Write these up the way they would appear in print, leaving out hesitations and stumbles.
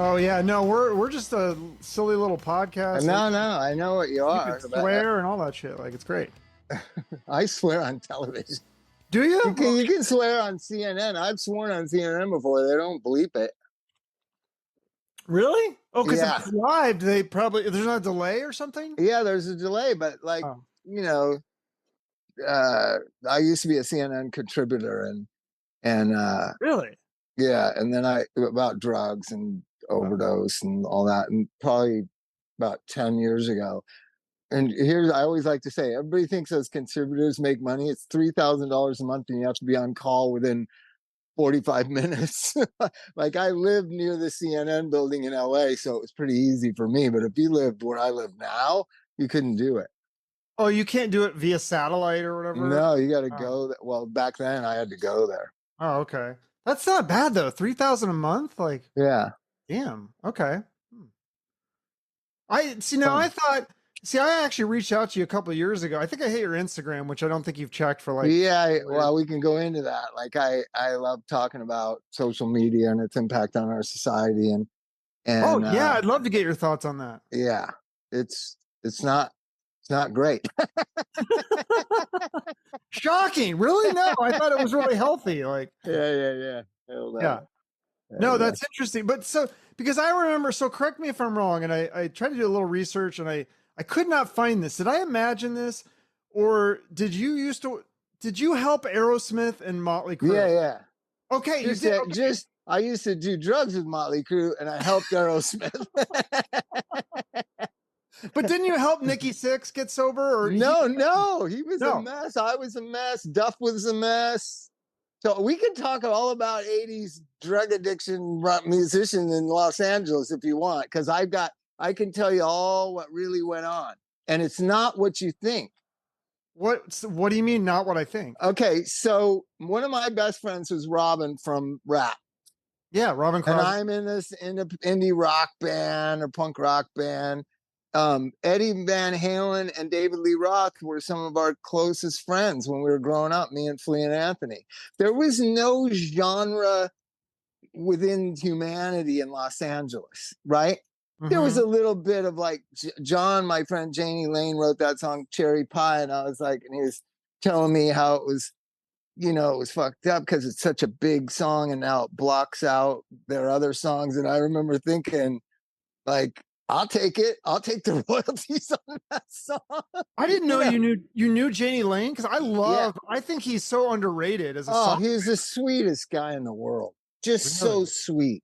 Oh yeah, no, we're just a silly little podcast. Like, No, I know what you you are. could But swear and all that shit. Like it's great. I swear on television. Do you? You can swear on CNN. I've sworn on CNN before. They don't bleep it. Really? Oh, because if Yeah. it's live, they probably there's not a delay or something. Yeah, there's a delay, but Oh, you know, I used to be a CNN contributor and really? yeah, and then I about drugs and Wow. overdose and all that, and probably about 10 years ago. And here's I always like to say, everybody thinks those contributors make money. It's $3,000 a month, and you have to be on call within 45 minutes. Like I lived near the CNN building in LA, so it was pretty easy for me. But if you lived where I live now, you couldn't do it. Oh, you can't do it via satellite or whatever. No, you got to Oh. go. Well, back then I had to go there. Oh, okay. That's not bad though. 3,000 a month. Like, Yeah. damn. Okay. I see now. Fun. I thought. See, I actually reached out to you a couple of years ago. I think I hit your Instagram, which I don't think you've checked for like. Yeah, well, we can go into that. Like I love talking about social media and its impact on our society and Oh yeah, I'd love to get your thoughts on that. yeah, it's not great. Shocking. Really? No, I thought it was really healthy. Like, Yeah. yeah. No, that's interesting. But so, because I remember, so correct me if I'm wrong, and I tried to do a little research and I could not find this. Did I imagine this? Or did you help Aerosmith and Motley Crue? Yeah. Okay, Just, you did. Okay. I used to do drugs with Motley Crue, and I helped Aerosmith. But didn't you help Nikki Sixx get sober? Or No, he was No. a mess. I was a mess. Duff was a mess. So we can talk all about 80s drug addiction musicians in Los Angeles if you want, because I can tell you all what really went on. And it's not what you think. What do you mean not what I think? Okay, so one of my best friends was Robin from Rap. Yeah, Robin Crosby. And I'm in this indie rock band or punk rock band. Eddie Van Halen and David Lee Roth were some of our closest friends when we were growing up, me and Flea and Anthony. There was no genre within humanity in Los Angeles, right? Mm-hmm. There was a little bit of like John, my friend Janie Lane, wrote that song Cherry Pie, and I was like, and he was telling me how it was, it was fucked up because it's such a big song and now it blocks out their other songs. And I remember thinking, like, I'll take it. I'll take the royalties on that song. I didn't know you knew Janie Lane, because I think he's so underrated as a songwriter. He's the sweetest guy in the world. Just so sweet.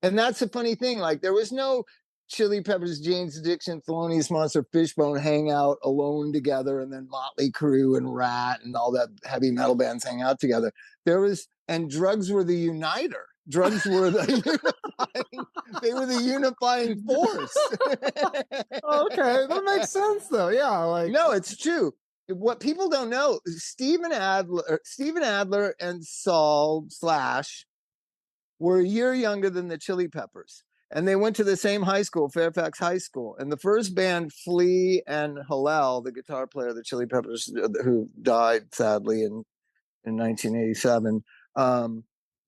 And that's the funny thing. Like, there was no Chili Peppers, Jane's Addiction, Thelonious Monster, Fishbone hang out alone together, and then Motley Crue and Rat and all that heavy metal bands hang out together. And drugs were the uniter. Drugs were they were the unifying force. Okay, that makes sense though. Yeah, no, it's true. What people don't know, Steven Adler and Saul Slash were a year younger than the Chili Peppers. And they went to the same high school, Fairfax High School. And the first band, Flea and Hillel, the guitar player of the Chili Peppers, who died sadly in 1987,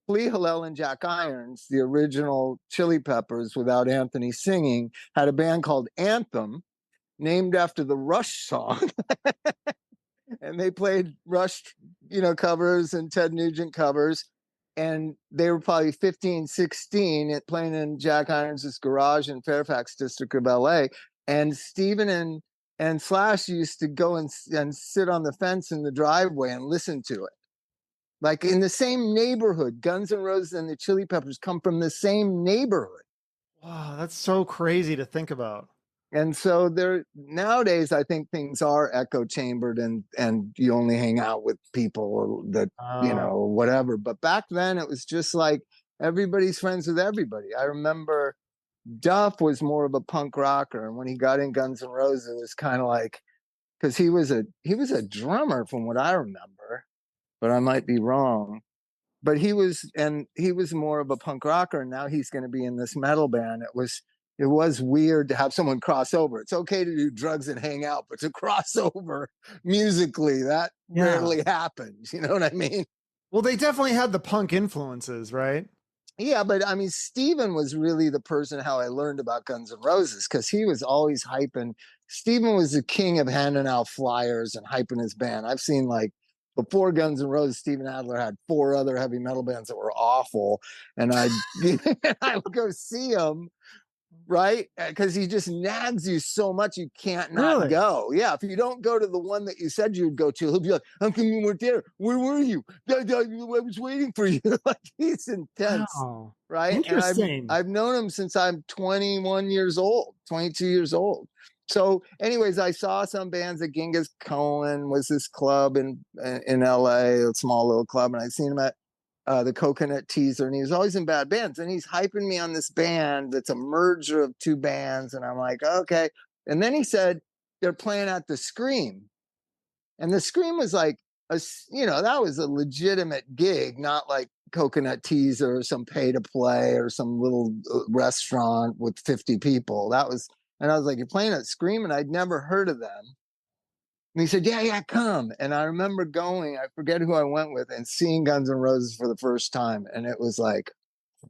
Flea, Hillel, and Jack Irons, the original Chili Peppers without Anthony singing, had a band called Anthem, named after the Rush song. And they played Rush, covers and Ted Nugent covers. And they were probably 15, 16 playing in Jack Irons' garage in Fairfax district of LA. And Steven and Slash used to go and sit on the fence in the driveway and listen to it. Like in the same neighborhood. Guns N' Roses and the Chili Peppers come from the same neighborhood. Wow, that's so crazy to think about. And so nowadays, I think things are echo chambered and you only hang out with people that, whatever. But back then it was just like everybody's friends with everybody. I remember Duff was more of a punk rocker. And when he got in Guns N' Roses, it was kind of like, because he was a drummer from what I remember, but I might be wrong. But he was more of a punk rocker. And now he's going to be in this metal band. It was weird to have someone cross over. It's okay to do drugs and hang out, but to cross over musically, that rarely happens. You know what I mean? Well, they definitely had the punk influences, right? Yeah, but I mean, Steven was really the person how I learned about Guns N' Roses, because he was always hyping. Steven was the king of handing out flyers and hyping his band. I've seen, like, before Guns N' Roses, Steven Adler had 4 other heavy metal bands that were awful, and I would go see him, right? Because he just nags you so much you can't not Really? go. Yeah, if you don't go to the one that you said you'd go to, he'll be like, "How come you weren't there? Where were you? I was waiting for you." Like, he's intense, Wow. right? And Interesting. I've known him since I'm 21 years old, 22 years old. So, anyways, I saw some bands at Genghis Cohen was this club in LA, a small little club, and I seen him at the Coconut Teaser, and he was always in bad bands. And he's hyping me on this band that's a merger of 2 bands, and I'm like, okay. And then he said they're playing at the Scream, and the Scream was like that was a legitimate gig, not like Coconut Teaser or some pay to play or some little restaurant with 50 people. That was, and I was like, you're playing at Scream, and I'd never heard of them. And he said, yeah, come. And I remember going, I forget who I went with, and seeing Guns N' Roses for the first time. And it was like,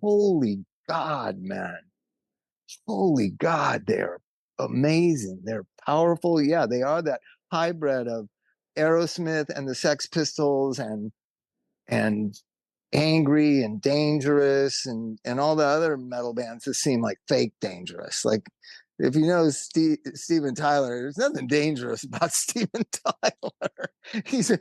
holy God, man. Holy God, they're amazing. They're powerful. Yeah, they are that hybrid of Aerosmith and the Sex Pistols and angry and dangerous and all the other metal bands that seem like fake dangerous. Like, if you know Steven Tyler, there's nothing dangerous about Steven Tyler. He's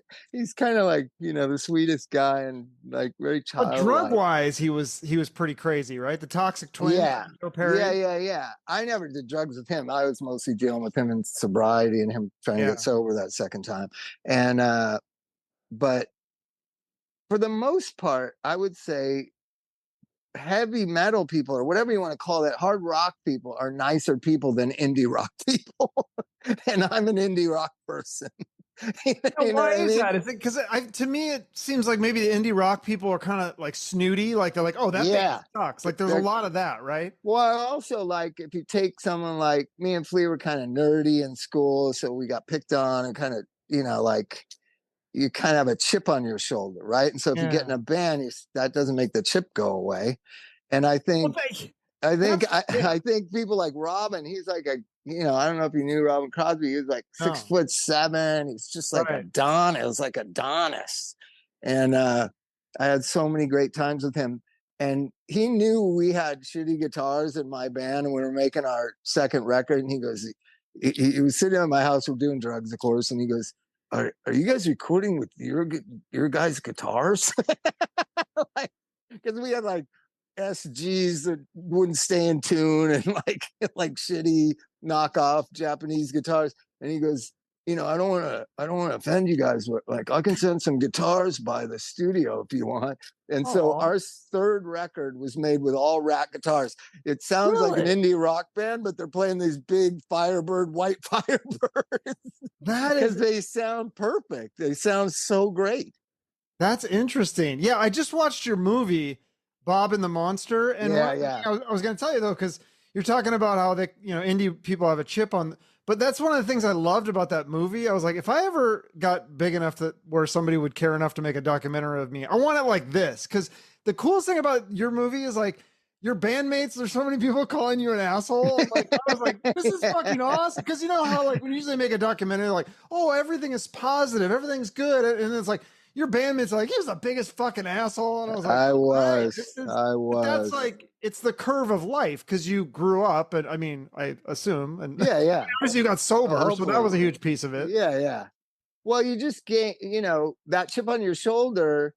kind of like, the sweetest guy and like very But drug childlike. wise, he was pretty crazy, right? The Toxic Twins, Yeah. Joe Yeah, Perry. yeah, yeah. I never did drugs with him. I was mostly dealing with him in sobriety and him trying to get Yeah. sober that second time. And but for the most part, I would say heavy metal people, or whatever you want to call it, hard rock people, are nicer people than indie rock people. And I'm an indie rock person. You Now, know why what I is mean? that? Is it because to me it seems like maybe the indie rock people are kind of like snooty, like they're like, oh, that band Yeah. sucks. Like there's a They're, lot of that, right? well, also, like, if you take someone like me and Flea were kind of nerdy in school, so we got picked on and kind of, like, you kind of have a chip on your shoulder, right? And so if you get in Yeah. a band, that doesn't make the chip go away. And I Well, think I think that's yeah. I think people like Robin, he's like I don't know if you knew Robin Crosby, he was like six No. foot seven. He's just like Right. Adonis. It was like Adonis. And I had so many great times with him. And he knew we had shitty guitars in my band, and we were making our second record. And he goes, he was sitting at my house, we're doing drugs, of course, and he goes, are you guys recording with your guys' guitars? Like, because we had like SGs that wouldn't stay in tune and like shitty knockoff Japanese guitars. And he goes, I don't want to offend you guys, but like I can send some guitars by the studio if you want. And so Oh, our third record was made with all Rat guitars. It sounds like an really? indie rock band, but they're playing these big Firebird, white Firebirds, That because is they sound perfect. They sound so great. that's interesting. Yeah, I just watched your movie, Bob and the Monster, and one Yeah, of the things yeah. I was going to tell you though, because you're talking about how indie people have a chip on, but that's one of the things I loved about that movie. I was like, if I ever got big enough that where somebody would care enough to make a documentary of me, I want it like this. Because the coolest thing about your movie is like your bandmates. There's so many people calling you an asshole. I was like, this is fucking awesome. Because you know how like when you usually make a documentary, like, oh, everything is positive, everything's good, and it's like your bandmates are like, he was the biggest fucking asshole. And I was like, I all right, was. this is, I but that's was. like, it's the curve of life because you grew up. And I mean, I assume, and Yeah, yeah. obviously you got sober. So that Hopefully. was a huge piece of it. Yeah, yeah. Well, you just get, that chip on your shoulder,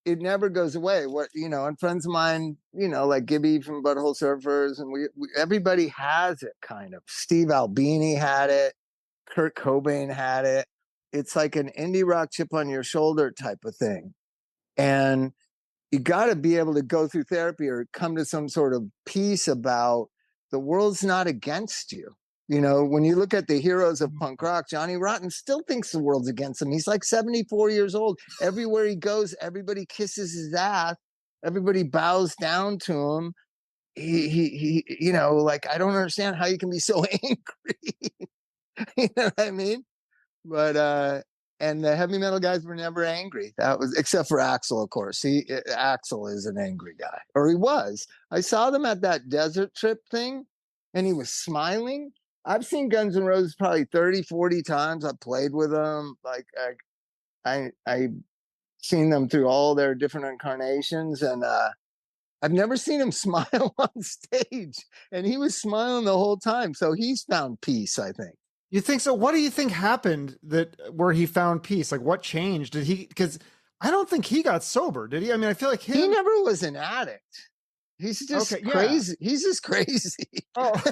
it never goes away. And friends of mine, like Gibby from Butthole Surfers, and everybody has it kind of. Steve Albini had it. Kurt Cobain had it. It's like an indie rock chip on your shoulder type of thing. And you got to be able to go through therapy or come to some sort of peace about the world's not against you. When you look at the heroes of punk rock, Johnny Rotten still thinks the world's against him. He's like 74 years old. Everywhere he goes, everybody kisses his ass. Everybody bows down to him. Like, I don't understand how you can be so angry. You know what I mean? But And the heavy metal guys were never angry. That was, except for Axl, of course. Axl is an angry guy, or he was. I saw them at that desert trip thing, and he was smiling. I've seen Guns N' Roses probably 30, 40 times. I've played with them. Like I seen them through all their different incarnations, and I've never seen him smile on stage, and he was smiling the whole time. So he's found peace, I think. You think so? What do you think happened that where he found peace? Like what changed? Did he, because I don't think he got sober, did he? I mean, I feel like he never was an addict. He's just okay, crazy. Yeah. He's just crazy. Oh.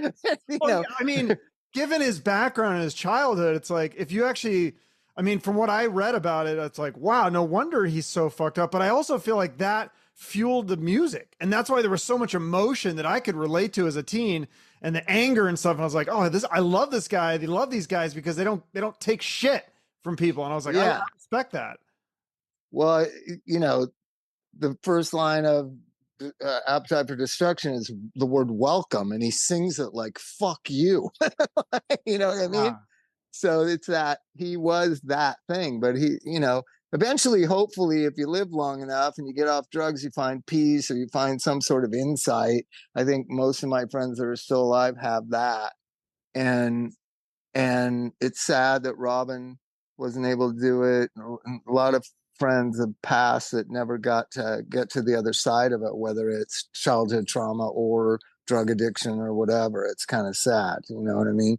Well, yeah, I mean, given his background and his childhood, it's like if you actually, I mean, from what I read about it, it's like, wow, no wonder he's so fucked up. But I also feel like that fueled the music. And that's why there was so much emotion that I could relate to as a teen and the anger and stuff. And I was like, oh, I love this guy. They love these guys because they don't take shit from people. And I was like, yeah. I respect that. Well, you know, the first line of Appetite for Destruction is the word welcome, and he sings it like fuck you. You know what I mean? So it's that he was that thing, but he, you know, eventually, hopefully, if you live long enough and you get off drugs, you find peace or you find some sort of insight. I think most of my friends that are still alive have that. And it's sad that Robin wasn't able to do it. A lot of friends have passed that never got to get to the other side of it, whether it's childhood trauma or drug addiction or whatever. It's kind of sad. You know what I mean?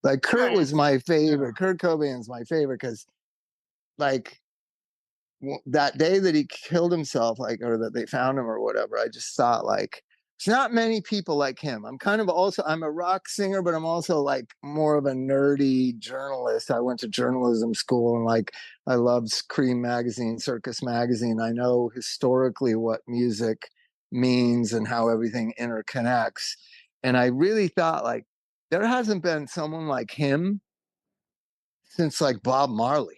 Like Kurt was my favorite. Yeah. Kurt Cobain's my favorite because like that day that he killed himself, like, or that they found him or whatever, I just thought like, it's not many people like him. I'm a rock singer, but I'm also like more of a nerdy journalist. I went to journalism school and like, I loved Cream magazine, Circus magazine. I know historically what music means and how everything interconnects. And I really thought like, there hasn't been someone like him since like Bob Marley.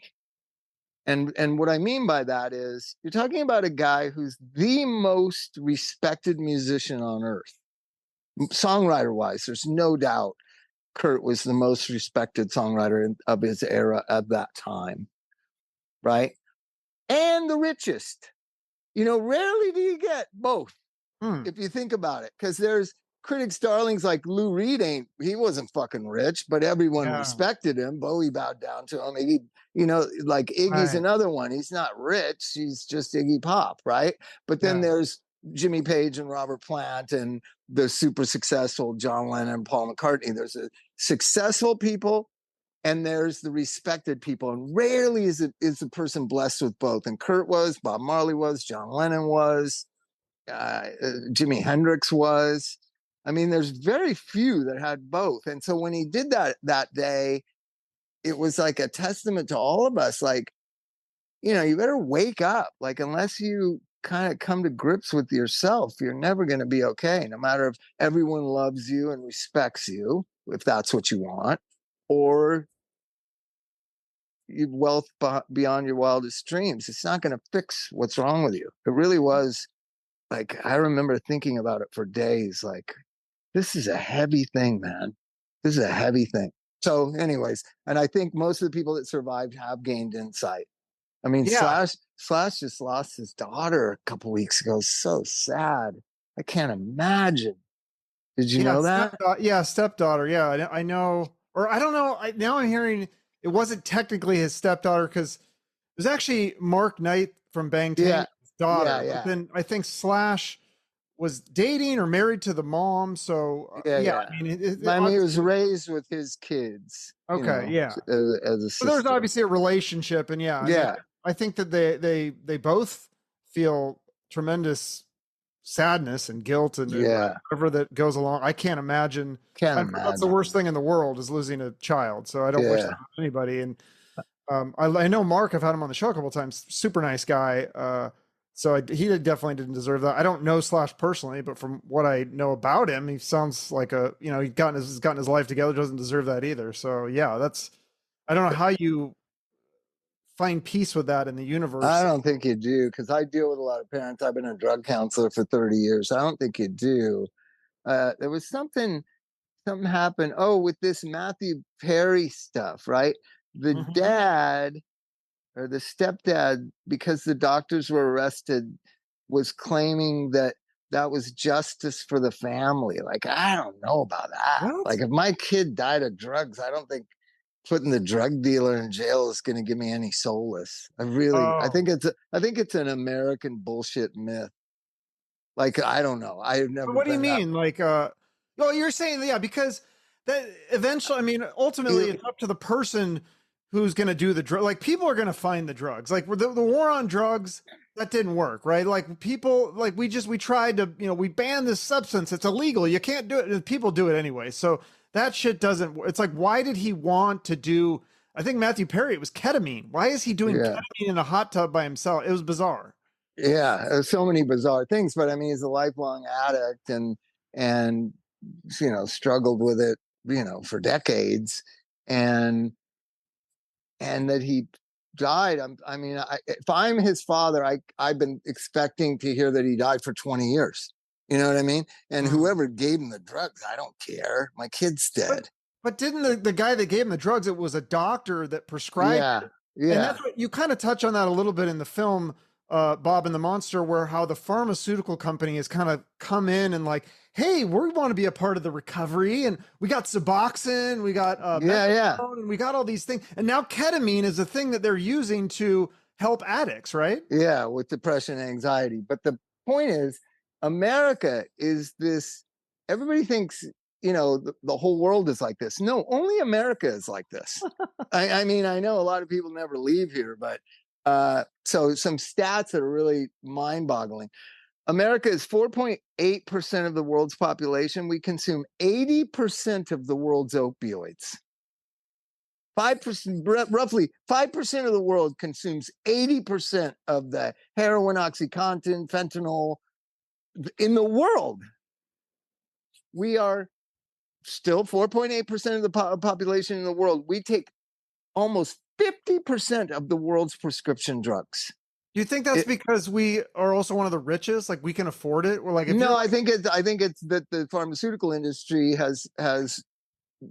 And what I mean by that is you're talking about a guy who's the most respected musician on earth. Songwriter wise, there's no doubt Kurt was the most respected songwriter of his era at that time. Right? And the richest. You know, rarely do you get both, if you think about it, because there's critics' darlings like Lou Reed he wasn't fucking rich, but everyone respected him. Bowie bowed down to him. Iggy, you know, like Iggy's another one. He's not rich. He's just Iggy Pop, right? But then there's Jimmy Page and Robert Plant and the super successful John Lennon and Paul McCartney. There's a successful people and there's the respected people. And rarely is the person blessed with both. And Kurt was, Bob Marley was, John Lennon was, Jimi Hendrix was. I mean, there's very few that had both. And so when he did that day, it was like a testament to all of us. Like, you know, you better wake up. Like, unless you kind of come to grips with yourself, you're never going to be okay. No matter if everyone loves you and respects you, if that's what you want, or you've wealth beyond your wildest dreams. It's not going to fix what's wrong with you. It really was like, I remember thinking about it for days. Like, this is a heavy thing, man. This is a heavy thing. So anyways, and I think most of the people that survived have gained insight. I mean, Slash just lost his daughter a couple weeks ago. So sad. I can't imagine. Did you know that? Stepdaughter. Yeah, I know. Or I don't know. Now I'm hearing it wasn't technically his stepdaughter because it was actually Mark Knight from Bang Tan's daughter. But then I think Slash was dating or married to the mom. So I mean, he was raised with his kids. Okay, you know, as a sister. So there's obviously a relationship, and I mean, I think that they both feel tremendous sadness and guilt and whatever that goes along. I can't imagine. That's the worst thing in the world is losing a child. So I don't wish that on anybody. And I know Mark. I've had him on the show a couple of times. Super nice guy. So he definitely didn't deserve that. I don't know Slash personally, but from what I know about him, he sounds like he's gotten his life together. Doesn't deserve that either. So I don't know how you find peace with that in the universe. I don't think you do, because I deal with a lot of parents. I've been a drug counselor for 30 years. I don't think you do. There was something happened. Oh, with this Matthew Perry stuff, right? the dad or the stepdad, because the doctors were arrested, was claiming that that was justice for the family. Like, I don't know about that. What? Like, if my kid died of drugs, I don't think putting the drug dealer in jail is going to give me any solace. I Oh. think it's an American bullshit myth. Like, I don't know. I've never. But what do you been that. mean? Like, well, you're saying, yeah, because that eventually, I mean, ultimately, it's up to the person who's going to do the drug. Like, people are going to find the drugs. Like, the war on drugs, that didn't work, right? Like, people, like, we tried to, we banned this substance. It's illegal. You can't do it. People do it anyway. So that shit doesn't. It's like, why did he want to do? I think Matthew Perry, it was ketamine. Why is he doing ketamine in a hot tub by himself? It was bizarre. Yeah, there's so many bizarre things, but I mean, he's a lifelong addict and struggled with it, for decades, and that he died. If I'm his father, I've been expecting to hear that he died for 20 years. You know what I mean? And whoever gave him the drugs, I don't care. My kid's dead. But didn't the guy that gave him the drugs, it was a doctor that prescribed it? Yeah. And that's what you kind of touch on that a little bit in the film, Bob and the Monster, where how the pharmaceutical company has kind of come in and like, hey, we want to be a part of the recovery, and we got Suboxone, we got methadone, and we got all these things, and now ketamine is a thing that they're using to help addicts, right? Yeah, with depression and anxiety. But the point is, America is this. Everybody thinks the whole world is like this. No, only America is like this. I mean, I know a lot of people never leave here, but so some stats that are really mind-boggling. America is 4.8% of the world's population. We consume 80% of the world's opioids. 5%, roughly 5% of the world consumes 80% of the heroin, OxyContin, fentanyl in the world. We are still 4.8% of the population in the world. We take almost 50% of the world's prescription drugs. Do you think that's because we are also one of the richest? Like, we can afford it? Or like, no, I think it's that the pharmaceutical industry has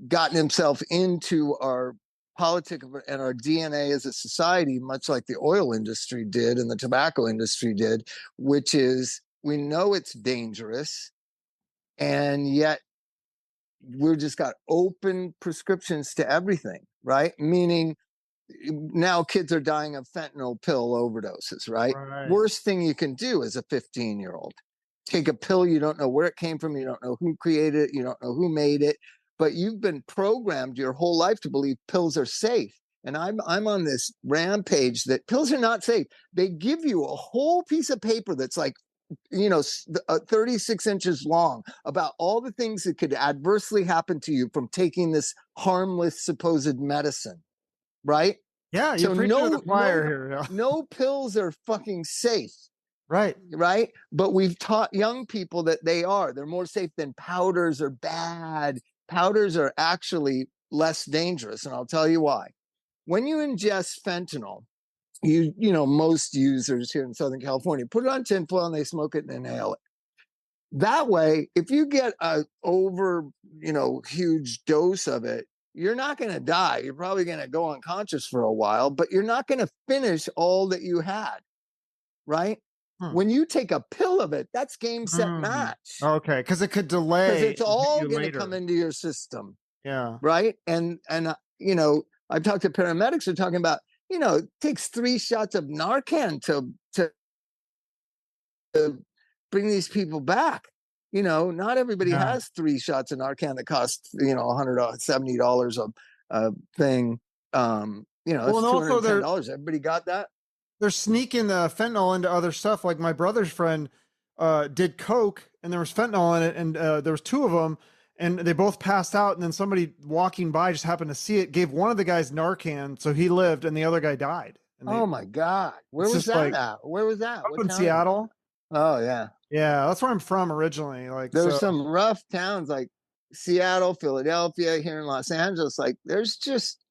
gotten himself into our politics and our DNA as a society, much like the oil industry did and the tobacco industry did, which is, we know it's dangerous, and yet we've just got open prescriptions to everything, right? Meaning now kids are dying of fentanyl pill overdoses, right? Worst thing you can do as a 15-year-old. Take a pill, you don't know where it came from, you don't know who created it, you don't know who made it, but you've been programmed your whole life to believe pills are safe. And I'm on this rampage that pills are not safe. They give you a whole piece of paper that's like 36 inches long about all the things that could adversely happen to you from taking this harmless supposed medicine, right? Yeah, you're preaching to the choir here. Yeah. No pills are fucking safe. Right. But we've taught young people that they're more safe than powders are bad. Powders are actually less dangerous, and I'll tell you why. When you ingest fentanyl, most users here in Southern California put it on tinfoil and they smoke it and inhale it. That way, if you get a huge dose of it, you're not going to die. You're probably going to go unconscious for a while, but you're not going to finish all that you had, right? When you take a pill of it, that's game, set, match. Okay, because it could delay. Because it's all going to come into your system. Yeah. Right? And I've talked to paramedics who are talking about, it takes 3 shots of Narcan to bring these people back. Not everybody has 3 shots of Narcan that cost, $170 a thing. That's $210. Everybody got that? They're sneaking the fentanyl into other stuff. Like my brother's friend did coke, and there was fentanyl in it, and there was 2 of them, and they both passed out. And then somebody walking by just happened to see it, gave one of the guys Narcan, so he lived, and the other guy died. Oh my God! Where was that at? Where was that? Up in Seattle. Oh yeah, yeah. That's where I'm from originally. Like, there's some rough towns like Seattle, Philadelphia, here in Los Angeles. Like, there's just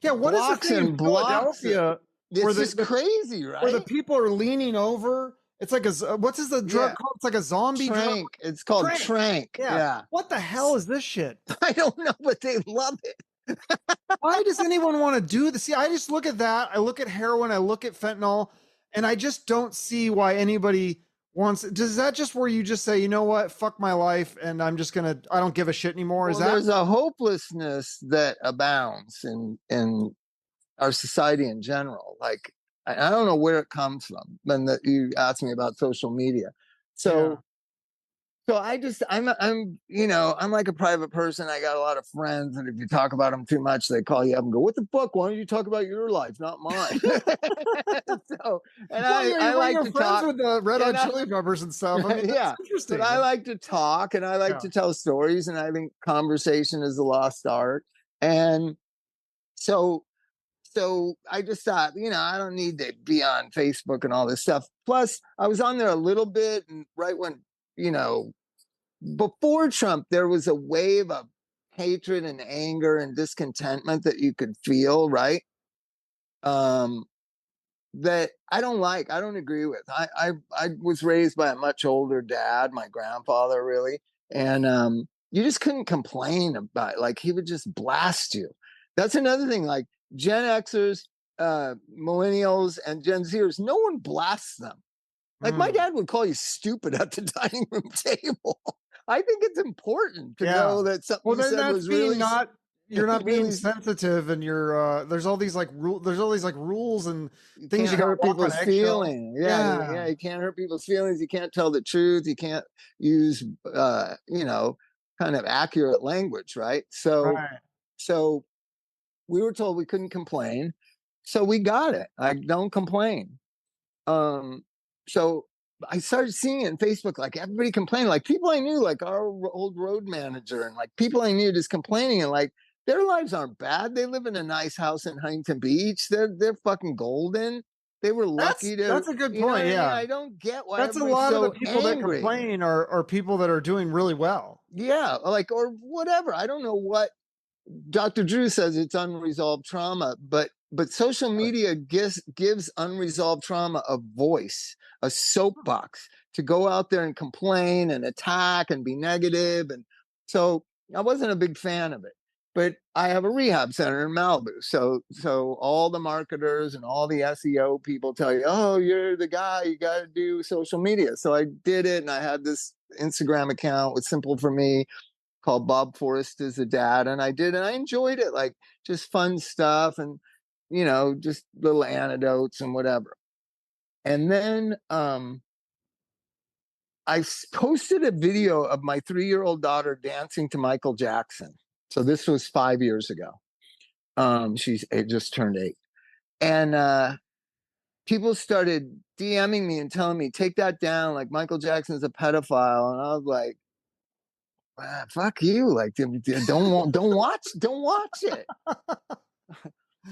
what is the thing in Philadelphia? It's just crazy, right? Where the people are leaning over. It's like what's the drug called? It's like a zombie drug. It's called Trank. Yeah. What the hell is this shit? I don't know, but they love it. Why does anyone want to do this? See, I just look at that. I look at heroin. I look at fentanyl, and I just don't see why anybody wants. Does that just where you just say, you know what, fuck my life, and I don't give a shit anymore? Well, Is that? there's a hopelessness that abounds in our society in general. Like, I don't know where it comes from. When you asked me about social media, so. Yeah. So I'm like a private person. I got a lot of friends, and if you talk about them too much, they call you up and go, "What the fuck? Why don't you talk about your life, not mine?" So, and Well, yeah, I like you're to friends talk with the Red Hot Chili Peppers and stuff. I mean, that's yeah, interesting. but I like to talk, and I like Yeah. to tell stories, and I think conversation is the lost art. And so I just thought, I don't need to be on Facebook and all this stuff. Plus, I was on there a little bit, and right when, before Trump, there was a wave of hatred and anger and discontentment that you could feel, right? That I don't like, I don't agree with. I was raised by a much older dad, my grandfather, really, and you just couldn't complain about it. Like, he would just blast you. That's another thing. Like, Gen Xers, millennials, and Gen Zers, no one blasts them. Like, my dad would call you stupid at the dining room table. I think it's important to know that something you said was really not. You're not being really sensitive, and you're there's all these like rules and you things can't you hurt gotta walk on people's eggshells. feelings. Yeah, you can't hurt people's feelings. You can't tell the truth. You can't use kind of accurate language, right? Right. So we were told we couldn't complain, so we got it. I don't complain. So I started seeing it on Facebook, like everybody complaining, like people I knew, like our old road manager, and like people I knew just complaining, and like their lives aren't bad. They live in a nice house in Huntington Beach. They're fucking golden. They were lucky That's a good you know point. what I mean? Yeah. I don't get why That's a everybody's lot of the so people that angry. complain are people that are doing really well. Yeah, like, or whatever. I don't know what Dr. Drew says it's unresolved trauma, but social media gives unresolved trauma a voice, a soapbox to go out there and complain and attack and be negative. And so I wasn't a big fan of it. But I have a rehab center in Malibu. So all the marketers and all the SEO people tell you, "Oh, you're the guy, you got to do social media." So I did it, and I had this Instagram account with Simple for Me, called Bob Forrest is a Dad, and I did, and I enjoyed it, like just fun stuff, and just little anecdotes and whatever. And then I posted a video of my 3-year-old daughter dancing to Michael Jackson. So this was 5 years ago. She's just turned 8, and people started DMing me and telling me, "Take that down, like Michael Jackson's a pedophile." And I was like, fuck you, like, don't watch it.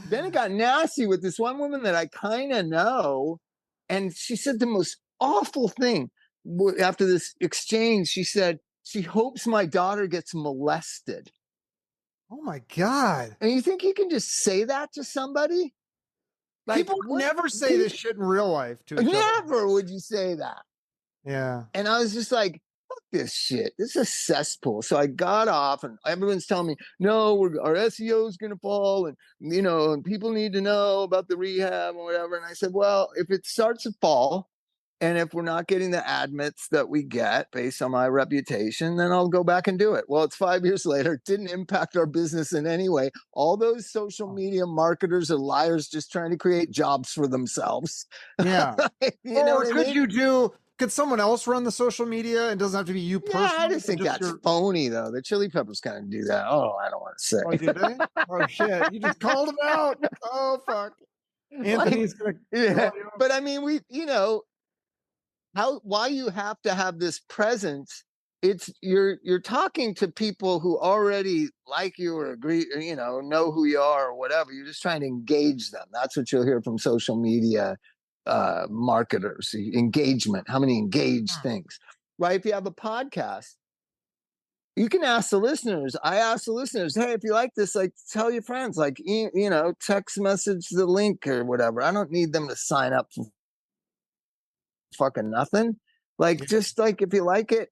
Then it got nasty with this one woman that I kind of know, and she said the most awful thing after this exchange. She said she hopes my daughter gets molested. Oh my God. And you think you can just say that to somebody? Like, People never say this shit in real life to each other. Never would you say that. Yeah. And I was just like, fuck this shit. This is a cesspool. So I got off, and everyone's telling me, no, our SEO is going to fall, and, and people need to know about the rehab and whatever. And I said, well, if it starts to fall, and if we're not getting the admits that we get based on my reputation, then I'll go back and do it. Well, it's 5 years later. It didn't impact our business in any way. All those social media marketers are liars just trying to create jobs for themselves. Yeah. Could someone else run the social media? It doesn't have to be you personally. Yeah, I just think that's phony, though. The Chili Peppers kind of do that. Oh, I don't want to say. Oh, did they? Oh, shit. You just called them out. Oh, fuck. Anthony's going to. Yeah. But I mean, why you have to have this presence? It's you're talking to people who already like you or agree, or, know who you are or whatever. You're just trying to engage them. That's what you'll hear from social media marketers. Engagement. How many engaged things, right? If you have a podcast, you can ask the listeners. I ask the listeners, hey, if you like this, like, tell your friends, like, text message the link or whatever. I don't need them to sign up for fucking nothing. Like, just like, if you like it,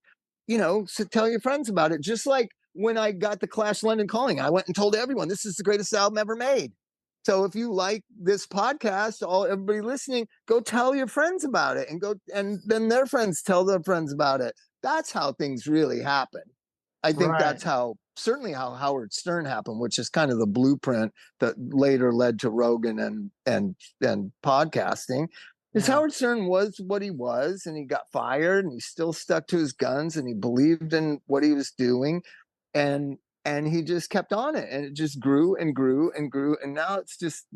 so tell your friends about it. Just like when I got the Clash London Calling, I went and told everyone this is the greatest album ever made. So if you like this podcast, everybody listening, go tell your friends about it, and then their friends tell their friends about it. That's how things really happen. I think that's certainly how Howard Stern happened, which is kind of the blueprint that later led to Rogan and podcasting. Because Howard Stern was what he was, and he got fired, and he still stuck to his guns, and he believed in what he was doing, and he just kept on it, and it just grew and grew and grew, and now it's just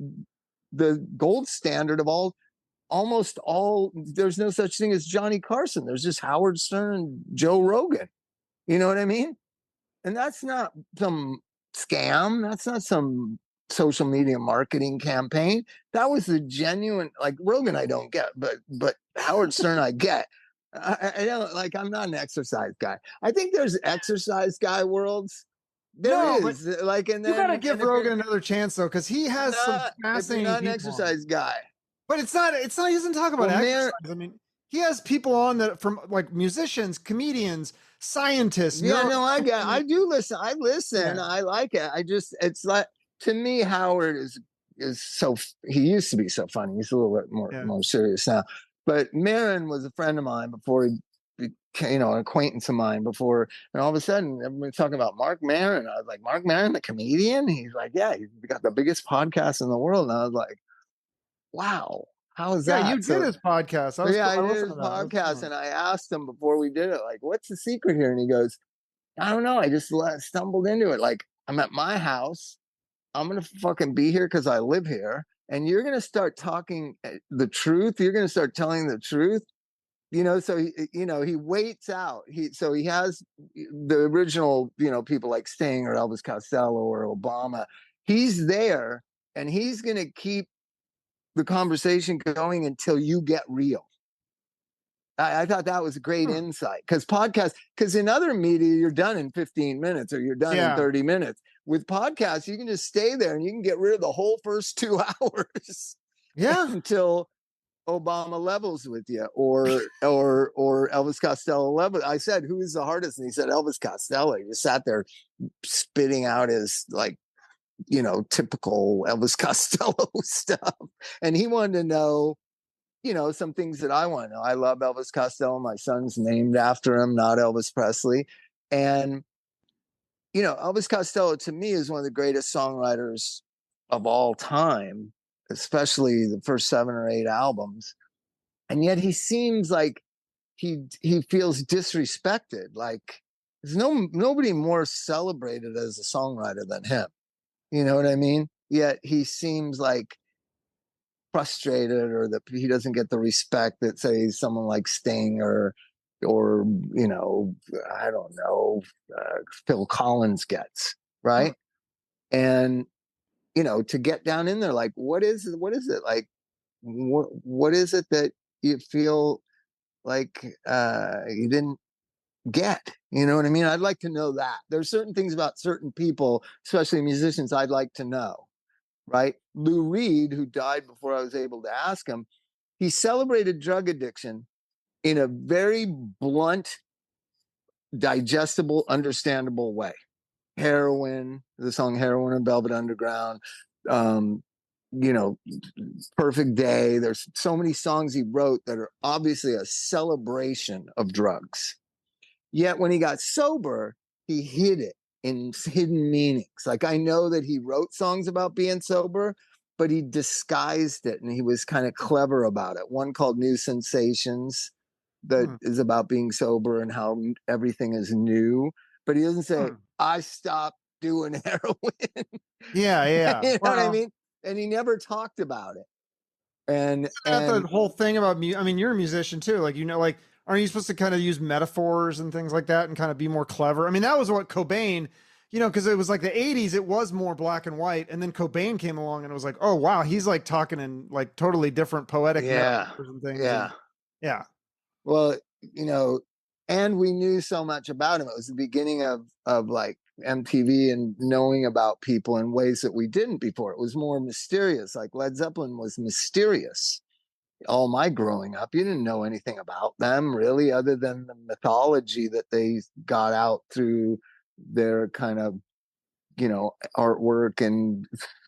the gold standard of almost all. There's no such thing as Johnny Carson. There's just Howard Stern and Joe Rogan. You know what I mean? And that's not some scam. That's not some social media marketing campaign. That was the genuine, like Rogan I don't get, but Howard Stern I get. I don't, like, I'm not an exercise guy. I think there's exercise guy worlds. There is, like, and then you gotta give Rogan another chance though, because he has some fascinating. If you're not an exercise guy, but it's not. He doesn't talk about exercise. I mean, he has people on that from like musicians, comedians, scientists. Yeah, no, I do listen. I listen. Yeah. I like it. It's like, to me, Howard is so. He used to be so funny. He's a little bit more serious now. But Maron was a friend of mine before he became, an acquaintance of mine before, and all of a sudden everybody's talking about Mark Maron. I was like, Mark Maron, the comedian? He's like, yeah, he's got the biggest podcast in the world. And I was like, wow, how is that? Yeah, you did his podcast. I did his podcast, and I asked him before we did it, like, what's the secret here? And he goes, I don't know. I just stumbled into it. Like, I'm at my house. I'm going to fucking be here because I live here. And you're going to start talking the truth. You're going to start telling the truth. So he waits out. So he has the original, people like Sting or Elvis Costello or Obama. He's there, and he's going to keep the conversation going until you get real. I thought that was a great insight, because in other media, you're done in 15 minutes or you're done in 30 minutes. With podcasts, you can just stay there and you can get rid of the whole first 2 hours. Yeah. Until Obama levels with you, or Elvis Costello levels. I said, who is the hardest? And he said, Elvis Costello. He just sat there spitting out his, like, typical Elvis Costello stuff. And he wanted to know, some things that I want to know. I love Elvis Costello. My son's named after him, not Elvis Presley. And, Elvis Costello to me is one of the greatest songwriters of all time, especially the first 7 or 8 albums. And yet he seems like he feels disrespected. Like, there's nobody more celebrated as a songwriter than him. You know what I mean? Yet he seems like frustrated, or that he doesn't get the respect that, say, someone like Sting or I don't know, Phil Collins gets, right? And to get down in there, like, what is it? Like, what is it that you feel like you didn't get? You know what I mean? I'd like to know that. There's certain things about certain people, especially musicians, I'd like to know. Right? Lou Reed, who died before I was able to ask him, he celebrated drug addiction in a very blunt, digestible, understandable way. Heroin, the song Heroin and Velvet Underground, Perfect Day. There's so many songs he wrote that are obviously a celebration of drugs. Yet when he got sober, he hid it in hidden meanings. Like, I know that he wrote songs about being sober, but he disguised it, and he was kind of clever about it. One called New Sensations that is about being sober and how everything is new. But he doesn't say, I stopped doing heroin. Yeah. You know what I mean? And he never talked about it. And the whole thing about me. I mean, you're a musician too. Like, like, aren't you supposed to kind of use metaphors and things like that and kind of be more clever? I mean, that was what Cobain, because it was like the 80s, it was more black and white. And then Cobain came along and it was like, oh, wow, he's like talking in like totally different poetic metaphors and things. Yeah. Well, and we knew so much about him. It was the beginning of like MTV and knowing about people in ways that we didn't before. It was more mysterious. Like Led Zeppelin was mysterious. All my growing up, you didn't know anything about them really, other than the mythology that they got out through their kind of, artwork and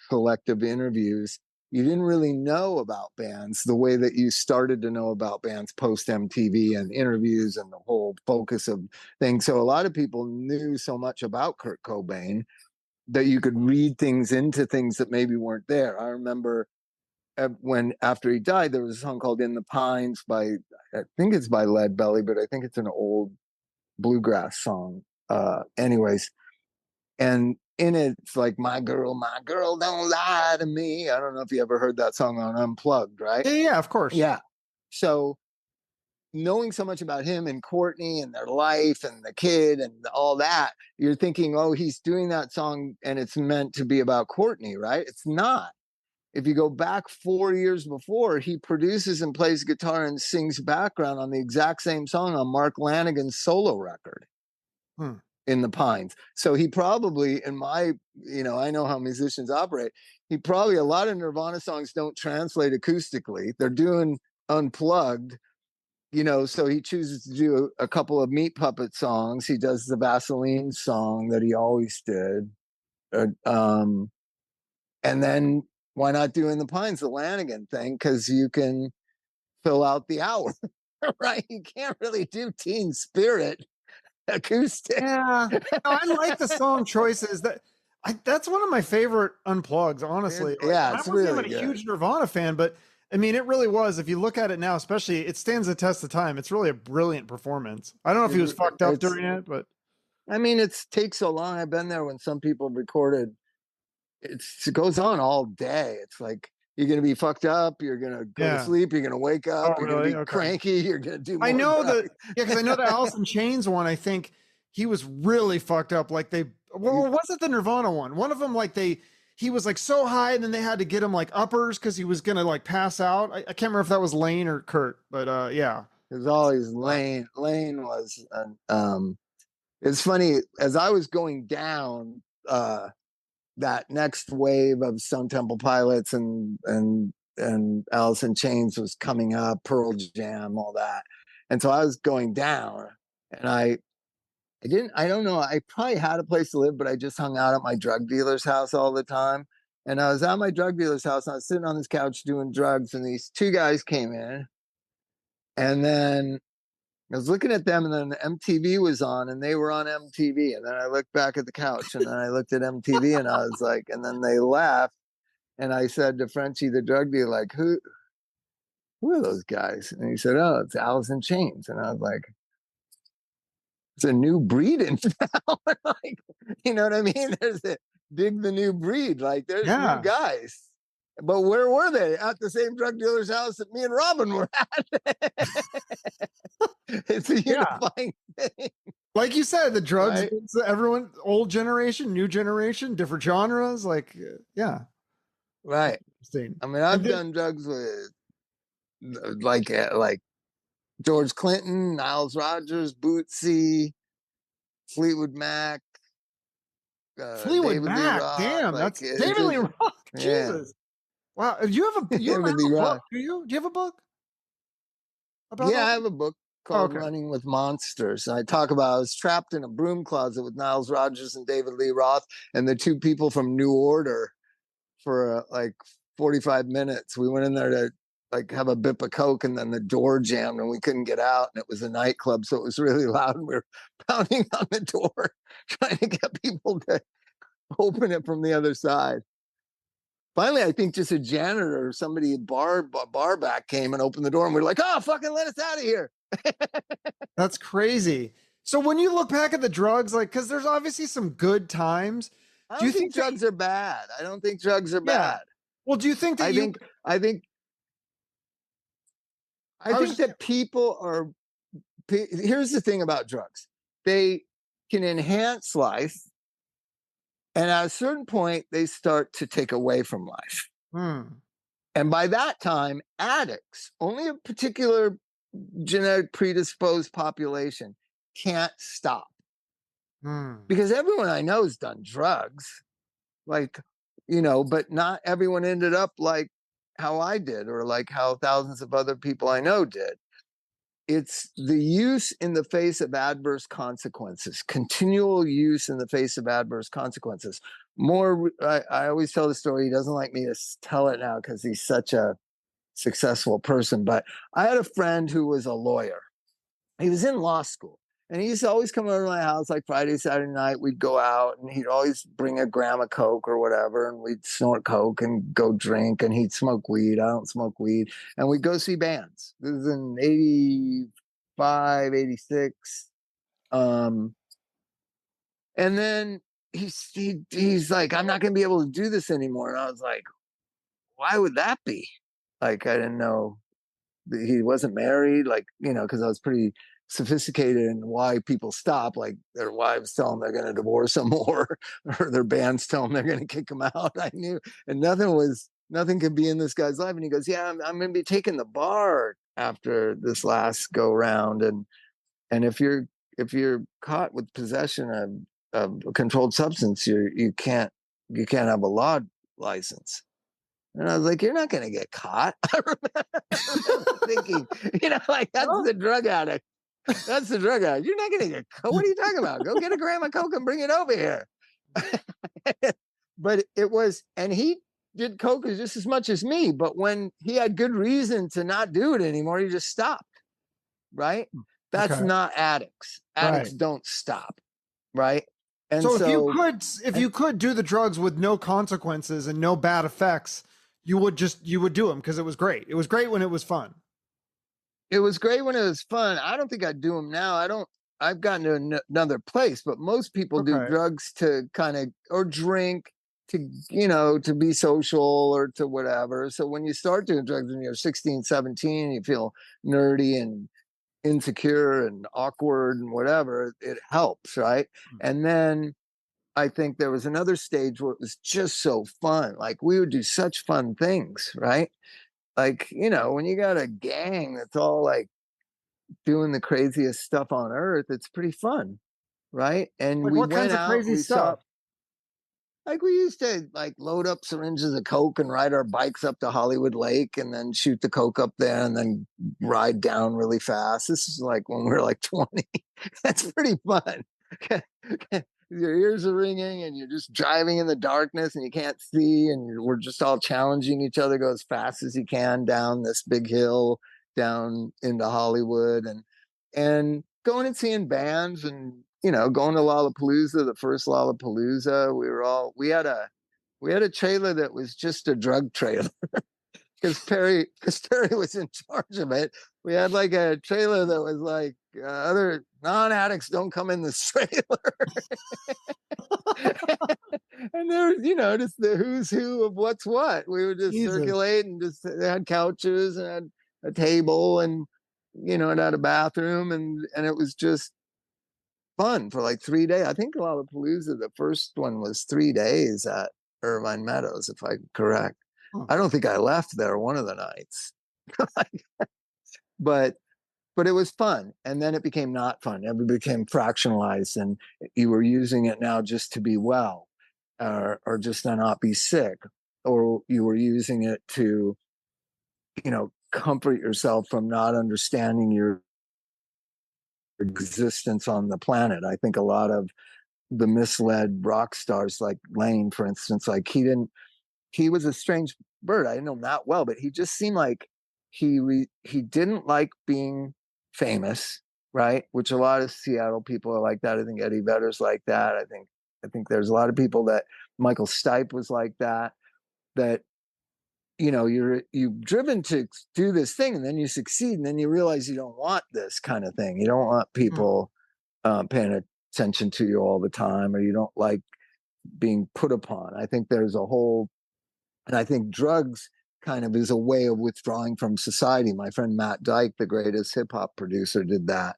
collective interviews, you didn't really know about bands the way that you started to know about bands post MTV and interviews and the whole focus of things. So a lot of people knew so much about Kurt Cobain that you could read things into things that maybe weren't there. I remember when after he died, there was a song called "In the Pines" by, I think it's by Lead Belly, but I think it's an old bluegrass song. Anyways, and in it, it's like my girl, don't lie to me. I don't know if you ever heard that song on Unplugged, right? Yeah, of course. Yeah. So knowing so much about him and Courtney and their life and the kid and all that, you're thinking, oh, he's doing that song and it's meant to be about Courtney, right? It's not. If you go back 4 years before, he produces and plays guitar and sings background on the exact same song on Mark Lanigan's solo record. In the Pines. So he probably, in my, I know how musicians operate. He probably, a lot of Nirvana songs don't translate acoustically. They're doing unplugged, so he chooses to do a couple of Meat Puppet songs. He does the Vaseline song that he always did. And then why not doing the Pines, the Lanigan thing? Because you can fill out the hour, right? You can't really do Teen Spirit acoustic. Yeah, no, I like the song choices. That's one of my favorite unplugs, honestly. Yeah, it's I wasn't really even a good. huge Nirvana fan, but I mean, it really was. If you look at it now, especially, it stands the test of time. It's really a brilliant performance. I don't know if he was fucked up during it, but I mean, it takes so long. I've been there when some people recorded. It goes on all day. It's like you're going to be fucked up. You're going to go to sleep. You're going to wake up. Oh, you're really? going to be cranky. You're going to do more I know drugs. because I know the Alice in Chains one. I think he was really fucked up. Like or was it the Nirvana one? One of them, like he was like so high, and then they had to get him like uppers because he was gonna like pass out. I can't remember if that was Lane or Kurt, but yeah, it was always Lane. Lane was. It's funny, as I was going down that next wave of Stone Temple Pilots and Alice in Chains was coming up, Pearl Jam, all that, and so I was going down, and I don't know, I probably had a place to live, but I just hung out at my drug dealer's house all the time. And I was at my drug dealer's house and I was sitting on this couch doing drugs, and these two guys came in, and then I was looking at them, and then MTV was on, and they were on MTV. And then I looked back at the couch, and then I looked at MTV, and I was like, and then they left. And I said to Frenchie, the drug dealer, like, who are those guys? And he said, oh, it's Alice in Chains. And I was like, it's a new breed in town. Like, you know what I mean? Dig the new breed. Like, there's new guys. But where were they? At the same drug dealer's house that me and Robin were at. It's a unifying thing. Like you said, the drugs, right? Everyone, old generation, new generation, different genres. Like, yeah. Right. I mean, I've done drugs with like George Clinton, Niles Rodgers, Bootsy, Fleetwood Mac, Fleetwood Mac. Roth, damn, that's David Lee Roth. Jesus. Wow. You have a book? Do you? Do you have a book? I have a book called Running with Monsters. And I talk about I was trapped in a broom closet with Niles Rodgers and David Lee Roth and the two people from New Order for like 45 minutes. We went in there to like have a bip of Coke, and then the door jammed and we couldn't get out, and it was a nightclub, so it was really loud, and we were pounding on the door trying to get people to open it from the other side. Finally, I think just a janitor or somebody at bar back came and opened the door, and we were like, oh, fucking let us out of here. That's crazy. So when you look back at the drugs, like, because there's obviously some good times. Do you think drugs are bad? I don't think drugs are bad. Well, do you think that I think that people are. Here's the thing about drugs: they can enhance life, and at a certain point, they start to take away from life. And by that time, addicts, only a particular genetic predisposed population, can't stop. Because everyone I know has done drugs, like, but not everyone ended up like how I did, or like how thousands of other people I know did. it's the use in the face of adverse consequences, continual use in the face of adverse consequences. I always tell the story. He doesn't like me to tell it now because he's such a successful person. But I had a friend who was a lawyer. He was in law school. And he used to always come over to my house like Friday, Saturday night. We'd go out and he'd always bring a gram of Coke or whatever. And we'd snort Coke and go drink, and he'd smoke weed. I don't smoke weed. And we'd go see bands. This is in 85, 86. And then he's like, I'm not going to be able to do this anymore. And I was like, why would that be? Like, I didn't know he wasn't married, like, because I was pretty sophisticated in why people stop, like their wives tell them they're going to divorce them or their bands tell them they're going to kick them out. I knew, and nothing could be in this guy's life. And he goes, yeah, I'm going to be taking the bar after this last go round. And if you're caught with possession of a controlled substance, you can't have a law license. And I was like, you're not going to get caught. I remember thinking, like, that's the drug addict. That's the drug addict. You're not going to get caught. What are you talking about? Go get a gram of Coke and bring it over here. But it was, and he did Coke just as much as me. But when he had good reason to not do it anymore, he just stopped. Right? That's not addicts. Addicts don't stop. Right? And so if you could do the drugs with no consequences and no bad effects, you would do them because it was great. It was great when it was fun. It was great when it was fun. I don't think I'd do them now. I've gotten to another place, but most people do drugs to kind of, or drink to, to be social or to whatever. So when you start doing drugs when you're 16, 17, you feel nerdy and insecure and awkward and whatever, it helps. Right. And then I think there was another stage where it was just so fun. Like we would do such fun things, right? Like, when you got a gang that's all like doing the craziest stuff on earth, it's pretty fun, right? And like we what went kinds of out, crazy stuff? Like we used to like load up syringes of Coke and ride our bikes up to Hollywood Lake and then shoot the Coke up there and then ride down really fast. This is like when we were like 20. That's pretty fun. Your ears are ringing and you're just driving in the darkness and you can't see, and we're just all challenging each other, go as fast as you can down this big hill down into Hollywood, and going and seeing bands, and going to Lollapalooza, the first Lollapalooza. We had a trailer that was just a drug trailer because Perry was in charge of it. We had like a trailer that was like other non-addicts don't come in this trailer. And there was, just the who's who of what's what. We would just circulate and just they had couches and had a table and it had a bathroom and it was just fun for like 3 days. I think Lollapalooza, the first one was 3 days at Irvine Meadows, if I'm correct. I don't think I left there one of the nights. but it was fun, and then it became not fun. It became fractionalized, and you were using it now just to be well, or just to not be sick, or you were using it to, comfort yourself from not understanding your existence on the planet. I think a lot of the misled rock stars, like Lane, for instance, like he was a strange bird. I didn't know him that well, but he just seemed like he didn't like being famous, right? Which a lot of Seattle people are like that. I think Eddie Vedder's like that. I think there's a lot of people that Michael Stipe was like that. That you've driven to do this thing, and then you succeed, and then you realize you don't want this kind of thing. You don't want people paying attention to you all the time, or you don't like being put upon. I think there's a whole, and I think drugs kind of is a way of withdrawing from society. My friend Matt Dyke, the greatest hip hop producer, did that.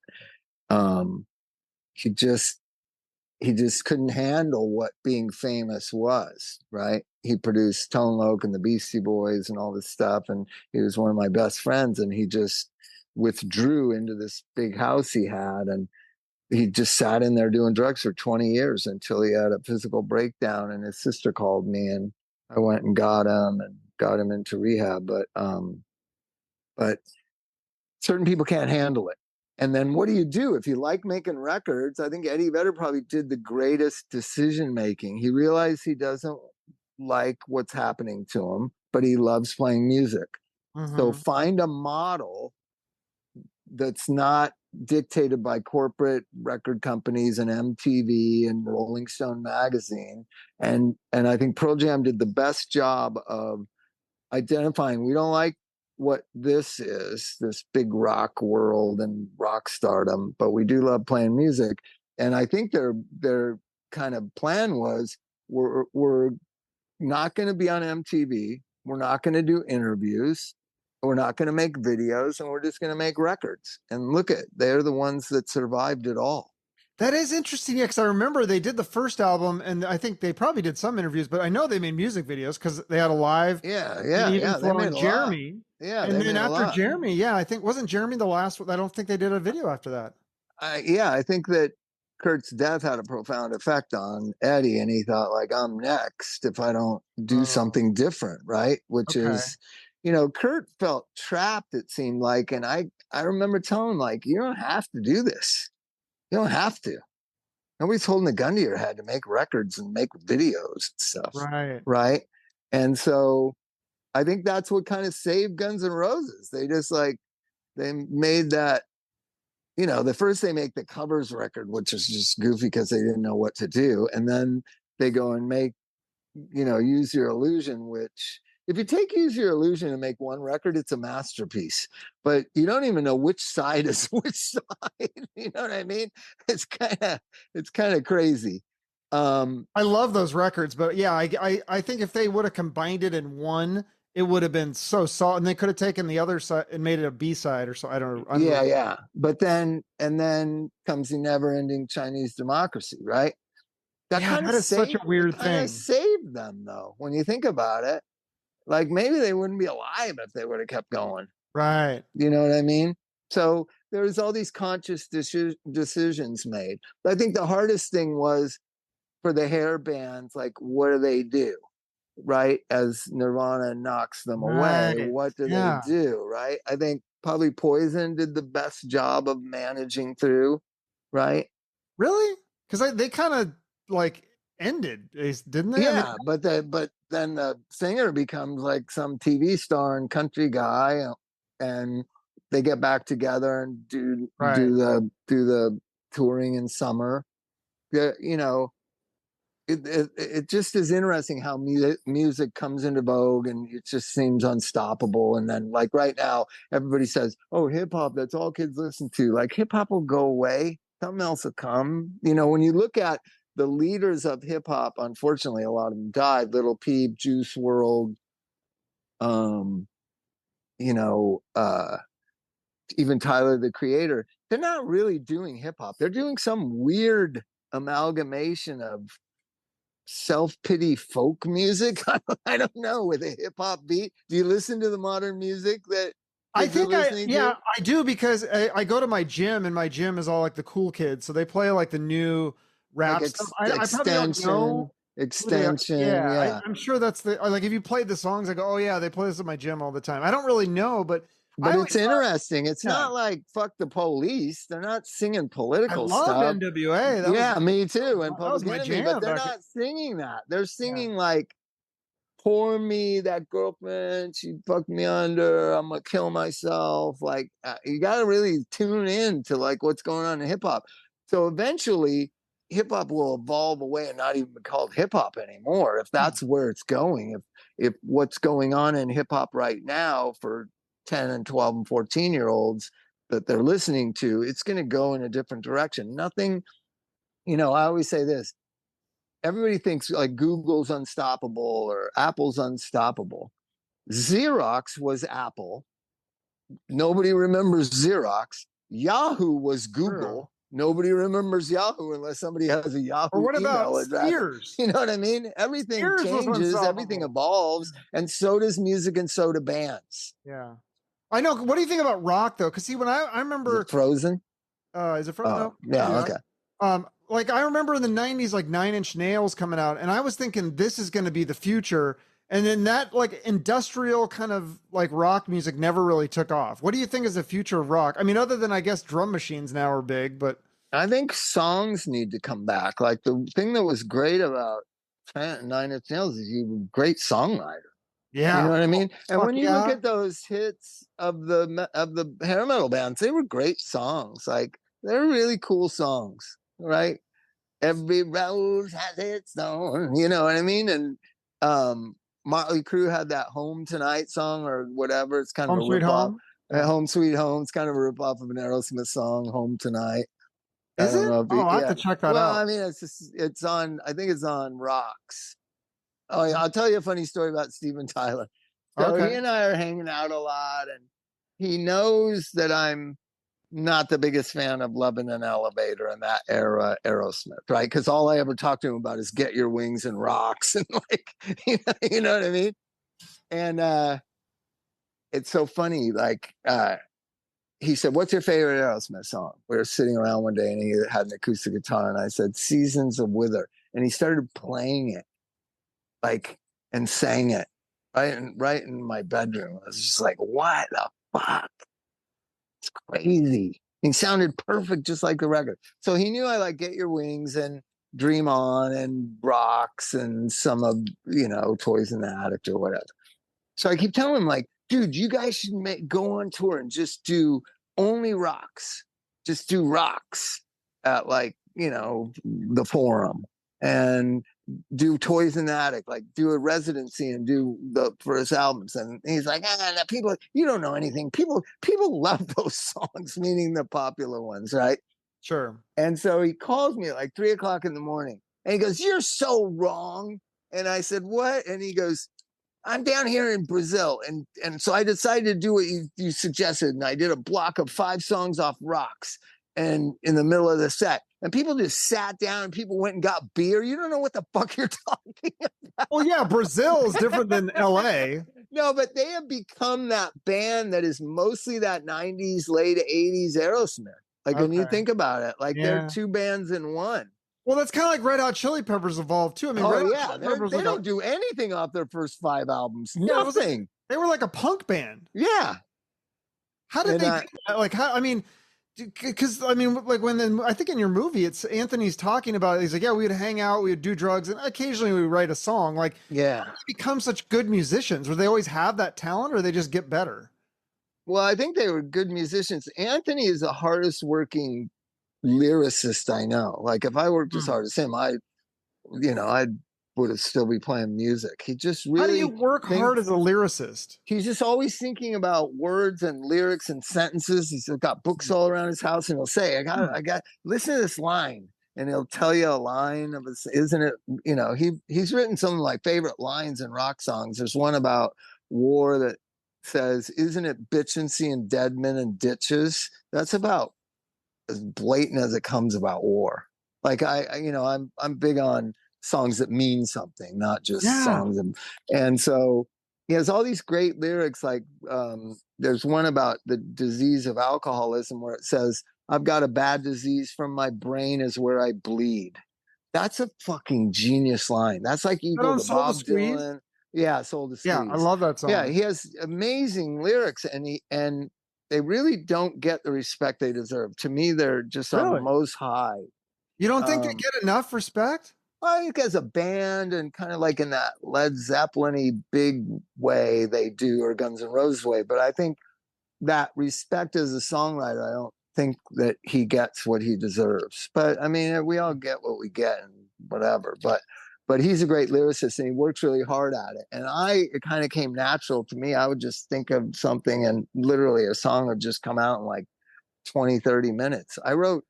He just couldn't handle what being famous was, right? He produced Tone Loc and the Beastie Boys and all this stuff, and he was one of my best friends, and he just withdrew into this big house he had, and he just sat in there doing drugs for 20 years until he had a physical breakdown, and his sister called me, and I went and got him into rehab. But certain people can't handle it. And then what do you do if you like making records? I think Eddie Vedder probably did the greatest decision making. He realized he doesn't like what's happening to him, but he loves playing music. So find a model that's not dictated by corporate record companies and MTV and Rolling Stone magazine. And I think Pearl Jam did the best job of identifying, we don't like what this is, this big rock world and rock stardom, but we do love playing music. And I think their kind of plan was, we're not going to be on MTV, we're not going to do interviews, we're not going to make videos, and we're just going to make records. And look at, they're the ones that survived it all. That is interesting, yeah, because I remember they did the first album, and I think they probably did some interviews, but I know they made music videos because they had a live, they made Jeremy. Yeah, and then after Jeremy, I think, wasn't Jeremy the last one? I don't think they did a video after that. I think that Kurt's death had a profound effect on Eddie, and he thought, like, I'm next if I don't do something different, right? Which is, Kurt felt trapped, it seemed like, and I remember telling him, like, you don't have to do this. You don't have to. Nobody's holding a gun to your head to make records and make videos and stuff. Right. And so I think that's what kind of saved Guns N' Roses. They just they made that, the first they make the covers record, which is just goofy because they didn't know what to do. And then they go and make, Use Your Illusion, which, if you take Use Your Illusion and make one record, it's a masterpiece. But you don't even know which side is which side. You know what I mean? It's kind of crazy. I love those records, but yeah, I think if they would have combined it in one, it would have been so solid, and they could have taken the other side and made it a B-side or so. I don't know. Yeah. But then comes the never-ending Chinese Democracy, right? That is such a weird thing. Saved them, though, when you think about it. Like, maybe they wouldn't be alive if they would have kept going. Right. You know what I mean? So there's all these conscious decisions made. But I think the hardest thing was for the hair bands, like, what do they do? Right? As Nirvana knocks them away, what do they do? Right? I think probably Poison did the best job of managing through. Right? Really? Because they kind of ended, didn't they? Yeah, but then the singer becomes like some TV star and country guy, and they get back together and do the touring in summer. It just is interesting how music comes into vogue, and it just seems unstoppable. And then, like, right now, everybody says, "Oh, hip hop, that's all kids listen to." Like, hip hop will go away, something else will come. When you look at the leaders of hip hop, unfortunately, a lot of them died. Little Peep, Juice WRLD, even Tyler, the Creator. They're not really doing hip hop. They're doing some weird amalgamation of self-pity folk music. I don't know, with a hip hop beat. Do you listen to the modern music that I think I do, because I go to my gym, and my gym is all like the cool kids, so they play like the new rap stuff. I probably don't know. Extension. I'm sure that's like, if you played the songs, I go, oh yeah, they play this at my gym all the time. I don't really know, but it's interesting. It's not like Fuck the Police. They're not singing political stuff. I love NWA. Me too. And Public Enemy, but they're not singing that. They're singing like, "Poor me, that girlfriend, she fucked me under, I'm gonna kill myself." Like, you got to really tune in to like what's going on in hip hop. So eventually, hip hop will evolve away and not even be called hip hop anymore, if that's where it's going. If what's going on in hip hop right now for 10 and 12 and 14-year-olds that they're listening to, it's going to go in a different direction. Nothing, I always say this. Everybody thinks like Google's unstoppable or Apple's unstoppable. Xerox was Apple. Nobody remembers Xerox. Yahoo was Google. Nobody remembers Yahoo unless somebody has a Yahoo or what email about address. Sears? You know what I mean? Everything Sears changes, everything evolves, and so does music, and so do bands. Yeah. I know. What do you think about rock, though? Because see, when I remember, is it Frozen? Is it Frozen? Oh, no. Yeah, okay. Like, I remember in the 90s, like 9 Inch Nails coming out, and I was thinking this is going to be the future. And then that like industrial kind of like rock music never really took off. What do you think is the future of rock? I mean, other than I guess drum machines now are big, but I think songs need to come back. Like the thing that was great about Nine Inch Nails is you were a great songwriter. You know yeah. what I Oh, mean? And fuck when you look yeah. at those hits of the hair metal bands, they were great songs. Like they're really cool songs, right? Every rose has its thorn. You know what I mean? And Motley Crue had that "Home Tonight" song or whatever. It's kind of Home a Sweet rip off. Home. Yeah. "Home Sweet Home." It's kind of a rip off of an Aerosmith song, "Home Tonight." I Is don't it? know if Oh, I have yeah. to check that Well, I out. mean, it's on. I think it's on Rocks. Oh, yeah, I'll tell you a funny story about Steven Tyler. So he Okay. and I are hanging out a lot, and he knows that I'm not the biggest fan of Love in an Elevator and that era Aerosmith, right? Because all I ever talk to him about is Get Your Wings and Rocks, and like, you know what I mean? And it's so funny. Like, he said, "What's your favorite Aerosmith song?" We were sitting around one day, and he had an acoustic guitar, and I said, "Seasons of Wither," and he started playing it, like, and sang it right in my bedroom. I was just like, "What the fuck? It's crazy." He sounded perfect, just like the record. So he knew I like Get Your Wings and Dream On and Rocks and some of, Toys in the Attic or whatever. So I keep telling him, like, dude, you guys should go on tour and just do only Rocks. Just do Rocks at, like, the Forum, and do Toys in the Attic, like do a residency and do the first albums. And he's like, people, you don't know anything. People love those songs, meaning the popular ones, right? Sure. And so he calls me at like 3 o'clock in the morning, and he goes, "You're so wrong." And I said, "What?" And he goes, "I'm down here in Brazil." And so I decided to do what you suggested. And I did a block of 5 songs off Rocks and in the middle of the set. And people just sat down, and people went and got beer. You don't know what the fuck you're talking Well, yeah, Brazil is different than LA. No, but they have become that band that is mostly that 90s, late 80s Aerosmith. Like when you Okay. think about it, like they're Yeah. 2 bands in one. Well, that's kind of like Red Hot Chili Peppers evolved too. I mean, Oh Red Hot yeah, Chili Peppers they like a don't do anything off their first 5 albums. yeah, it was like Nothing. they were like a punk band. Yeah. How did And they do that? Like how? I mean, because I mean, like I think in your movie, it's Anthony's talking about it. He's like, yeah, we'd hang out, we would do drugs, and occasionally we write a song. Like, how yeah. did they become such good musicians? Were they always have that talent, or they just get better? Well, I think they were good musicians. Anthony is the hardest working lyricist I know. Like if I worked as Hmm. hard as him, I would have still be playing music. He just How do you really work hard thinks. as a lyricist? He's just always thinking about words and lyrics and sentences. He's got books all around his house, and he'll say, Hmm. I got, listen to this line." And he'll tell you a line of his, isn't it? He's written some of my favorite lines in rock songs. There's one about war that says, "Isn't it bitchin' seeing dead men in ditches?" That's about as blatant as it comes about war. Like I'm big on songs that mean something, not just Yeah. songs. And so he has all these great lyrics. Like there's one about the disease of alcoholism where it says, "I've got a bad disease from my brain is where I bleed." That's a fucking genius line. That's like That equal on to Soul to Bob Squeeze. Dylan. Yeah, Soul to Yeah, I Squeeze. love that Yeah, song. he has amazing lyrics, and they really don't get the respect they deserve. To me, they're just on the Really? most high. You don't think they Um, get enough respect? I think as a band and kind of like in that Led Zeppelin-y big way they do, or Guns N' Roses way, but I think that respect as a songwriter, I don't think that he gets what he deserves. But I mean, we all get what we get and whatever. But he's a great lyricist, and he works really hard at it. And it kind of came natural to me. I would just think of something, and literally a song would just come out in like 20, 30 minutes. I wrote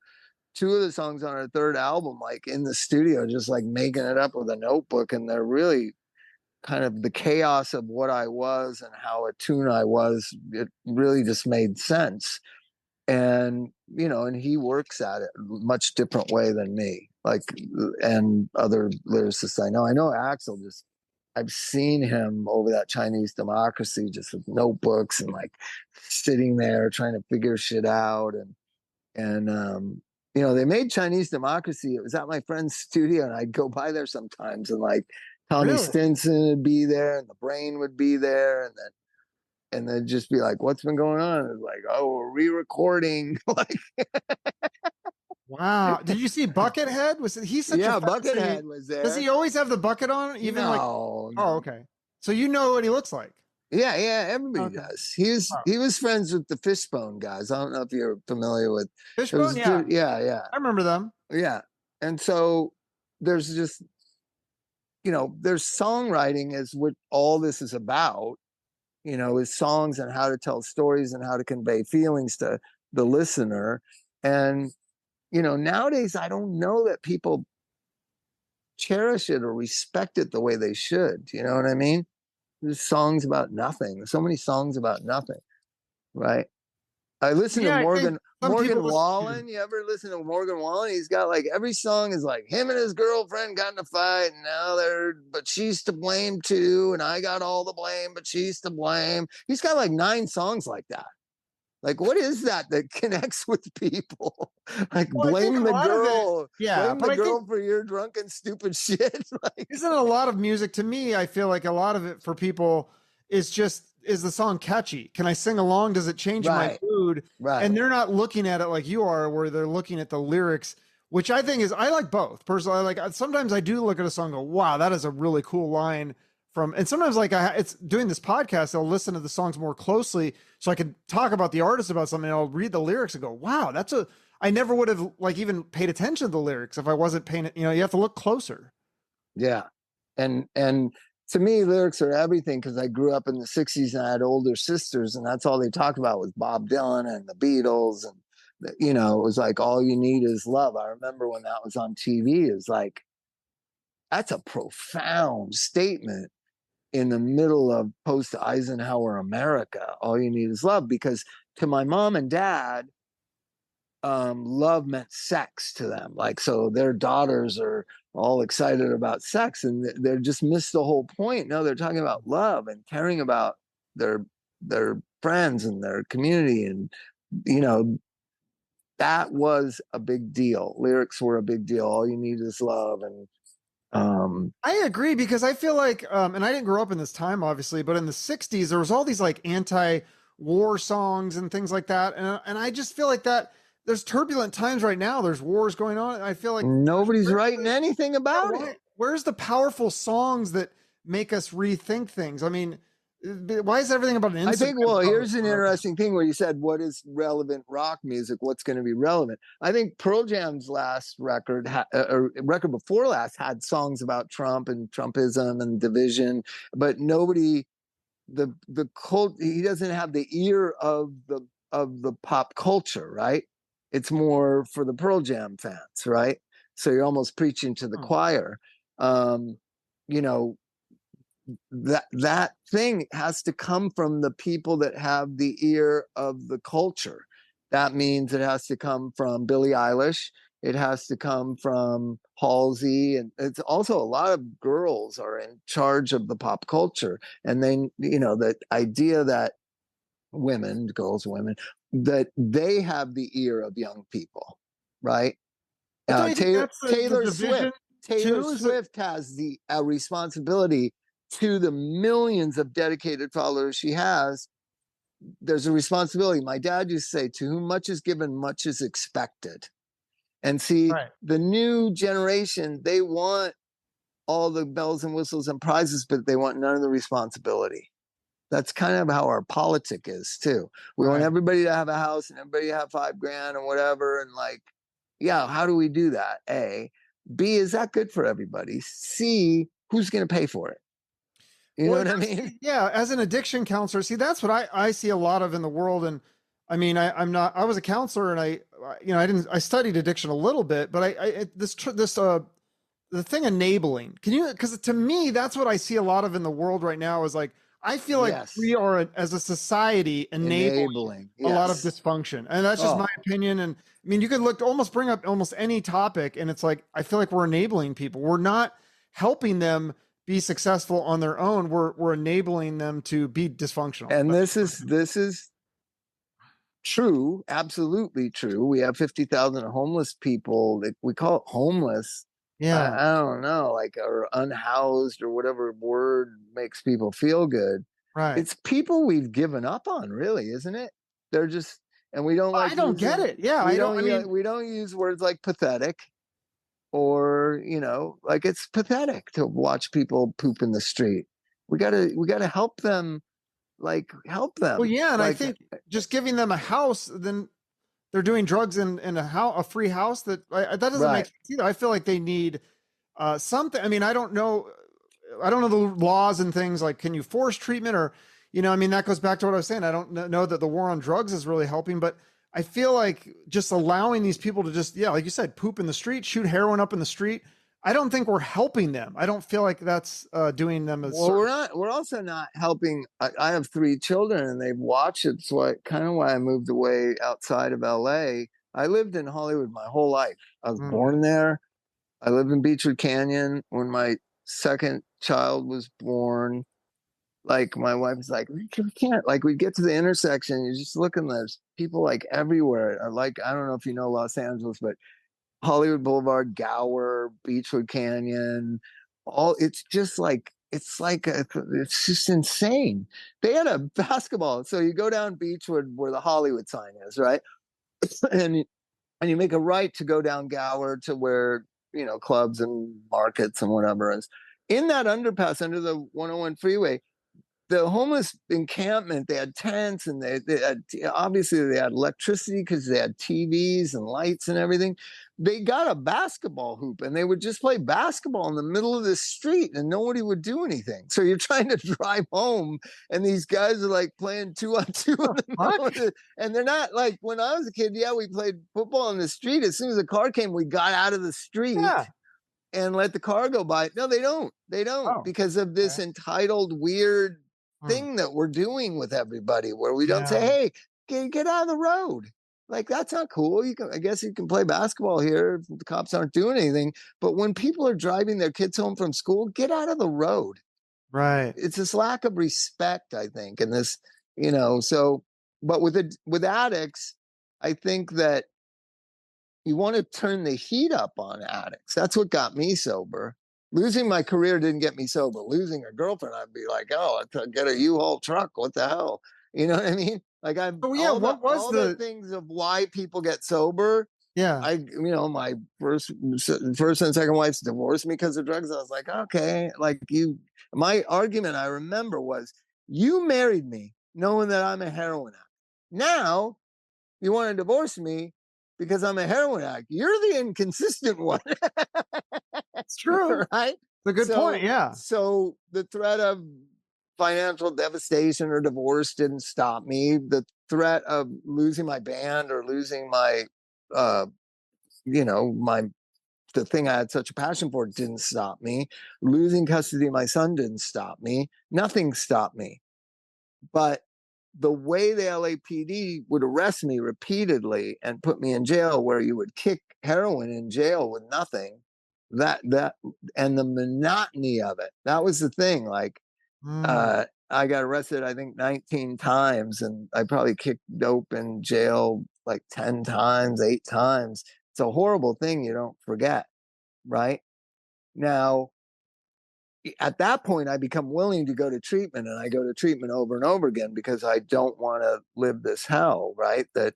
2 of the songs on our 3rd album, like in the studio, just like making it up with a notebook. And they're really kind of the chaos of what I was and how attuned I was. It really just made sense. And, and he works at it a much different way than me, like, and other lyricists I know. I know Axel I've seen him over that Chinese Democracy, just with notebooks and like sitting there trying to figure shit out. And they made Chinese Democracy. It was at my friend's studio, and I'd go by there sometimes and like Tommy Really? Stinson would be there, and the Brain would be there, and then just be like, "What's been going on?" It's like, "Oh, we're re-recording." Like, Wow. Did you see Buckethead? He's such a yeah, fascinating. Buckethead was Does there. he always have the bucket on? Even like, No, oh, no. okay. So you know what he looks like. Yeah, yeah, everybody Okay. does. Wow. He was friends with the Fishbone guys. I don't know if you're familiar with. It Fishbone? was Yeah. yeah, yeah, I remember them. yeah. And so there's just, there's songwriting is what all this is about. Is songs and how to tell stories and how to convey feelings to the listener. And nowadays I don't know that people cherish it or respect it the way they should. You know what I mean? There's songs about nothing. There's so many songs about nothing, right? I listen to Yeah, I think some people Morgan Wallen. You ever listen to Morgan Wallen? He's got like every song is like him and his girlfriend got in a fight, and now but she's to blame too, and I got all the blame, but she's to blame. He's got like 9 songs like that. Like, what is that connects with people? Like, well, I think a lot of it, yeah, blame but the I think girl for your drunken, stupid shit. Like, isn't a lot of music to me, I feel like a lot of it for people is the song catchy? Can I sing along? Does it change my right, mood? right. And they're not looking at it like you are, where they're looking at the lyrics, which I think is I like both. Personally, sometimes I do look at a song and go, wow, that is a really cool line from, and sometimes like it's doing this podcast, I'll listen to the songs more closely so I can talk about the artist about something, and I'll read the lyrics and go, wow, I never would have like even paid attention to the lyrics if I wasn't paying it. You have to look closer. Yeah. And to me, lyrics are everything because I grew up in the 60s and I had older sisters, and that's all they talked about was Bob Dylan and the Beatles. And, it was like, all you need is love. I remember when that was on TV, it's like, that's a profound statement in the middle of post Eisenhower America. All you need is love. Because to my mom and dad, love meant sex to them. Like, so their daughters are all excited about sex, and they're just missed the whole point. No, they're talking about love and caring about their friends and their community. And, that was a big deal. Lyrics were a big deal. All you need is love. And, I agree because I feel like, and I didn't grow up in this time, obviously, but in the 60s, there was all these like anti-war songs and things like that. And I just feel like that there's turbulent times right now. There's wars going on. And I feel like nobody's writing anything about it. Where's the powerful songs that make us rethink things? I mean, why is everything about an Instagram? I think, well, here's an interesting thing where you said, what is relevant rock music? What's going to be relevant? I think Pearl Jam's last record, or record before last, had songs about Trump and Trumpism and division, but nobody, the cult, he doesn't have the ear of the pop culture, right? It's more for the Pearl Jam fans, right? So you're almost preaching to the choir. You know, that thing has to come from the people that have the ear of the culture. That means it has to come from Billie Eilish. It has to come from Halsey. And it's also a lot of girls are in charge of the pop culture. And then, the idea that women, that they have the ear of young people, right? But don't you think that's Taylor the division Swift has the responsibility to the millions of dedicated followers she has. There's a responsibility. My dad used to say, to whom much is given, much is expected. And see, right. The new generation, they want all the bells and whistles and prizes, but they want none of the responsibility. That's kind of how our politic is too. We want everybody to have a house and everybody to have $5,000 and whatever. And like, yeah, how do we do that? A. B, is that good for everybody? C, who's going to pay for it? You know what I mean? Yeah, as an addiction counselor, see, that's what I see a lot of in the world. And I mean, I was a counselor, and I studied addiction a little bit, but the thing enabling, because to me, that's what I see a lot of in the world right now is like, I feel like we are as a society enabling a lot of dysfunction. And that's just my opinion. And I mean, you could bring up almost any topic, and it's like, I feel like we're enabling people. We're not helping them be successful on their own. We're enabling them to be dysfunctional. And this is true, absolutely true. We have 50,000 homeless people that we call it homeless, Yeah. I don't know, like, or unhoused or whatever word makes people feel good. Right. It's people we've given up on, really, isn't it? They're just, and we don't like I don't get using, it. Yeah. I don't, I mean, we don't use words like pathetic, or, like, it's pathetic to watch people poop in the street. We gotta help them, like, help well, them. yeah. And I Like, think just giving them a house, then they're doing drugs in a free house that doesn't make right, sense either. I feel like they need something. I mean, I don't know the laws and things like, can you force treatment or, I mean, that goes back to what I was saying. I don't know that the war on drugs is really helping, but I feel like just allowing these people to just, yeah, like you said, poop in the street, shoot heroin up in the street. I don't think we're helping them. I don't feel like that's doing them a well, service. we're also not helping. I have 3 children and they've watched it. It's kind of why I moved away outside of LA. I lived in Hollywood my whole life. I was Mm. born there. I lived in Beechwood Canyon when my second child was born. Like, my wife was like, we can't, like, we get to the intersection, you just look, and there's people like everywhere. Like, I don't know if you know Los Angeles, but Hollywood Boulevard, Gower, Beechwood Canyon, all, it's just like, it's just insane. They had a basketball. So you go down Beechwood where the Hollywood sign is, right? and and you make a right to go down Gower to where, clubs and markets and whatever is. In that underpass under the 101 freeway, the homeless encampment, they had tents, and they had, obviously they had electricity because they had TVs and lights and everything. They got a basketball hoop and they would just play basketball in the middle of the street and nobody would do anything. So you're trying to drive home and these guys are like playing 2-on-2 in the middle of it. And they're not like, when I was a kid, yeah, we played football in the street. As soon as the car came, we got out of the street Yeah. and let the car go by. No, they don't. They don't, Oh, because of this okay. entitled, weird Hmm. thing that we're doing with everybody, where we don't say, Yeah. "Hey, get out of the road." Like, that's not cool. I guess you can play basketball here if the cops aren't doing anything. But when people are driving their kids home from school, get out of the road. Right. It's this lack of respect, I think, and this, So, but with addicts, I think that you want to turn the heat up on addicts. That's what got me sober. Losing my career didn't get me sober. Losing a girlfriend, I'd be like, oh, I get a U-Haul truck. What the hell? You know what I mean? Like, I'm Oh yeah. What was all the the, things of why people get sober. yeah. My first and second wives divorced me because of drugs. I was like, okay, like, my argument I remember was, you married me knowing that I'm a heroin addict. Now you want to divorce me because I'm a heroin addict. You're the inconsistent one. It's true. Right? It's a good point. Yeah. So the threat of financial devastation or divorce didn't stop me. The threat of losing my band or losing my, uh, my the thing I had such a passion for didn't stop me. Losing custody of my son didn't stop me. Nothing stopped me. But the way the LAPD would arrest me repeatedly and put me in jail, where you would kick heroin in jail with nothing, that and the monotony of it, that was the thing. Like, Mm. I got arrested, I think, 19 times, and I probably kicked dope in jail like 10 times, 8 times. It's a horrible thing you don't forget, right? Now, at that point, I become willing to go to treatment, and I go to treatment over and over again because I don't want to live this hell, right? That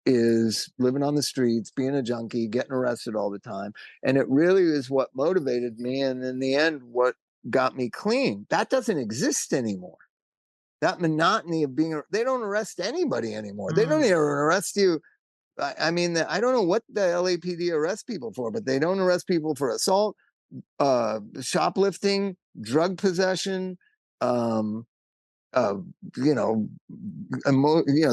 is living on the streets, being a junkie, getting arrested all the time. And it really is what motivated me. And in the end, what got me clean. That doesn't exist anymore. That monotony of being, they don't arrest anybody anymore. They don't Mm. even arrest you. I mean, I don't know what the LAPD arrests people for, but they don't arrest people for assault, shoplifting, drug possession, um, uh, you know,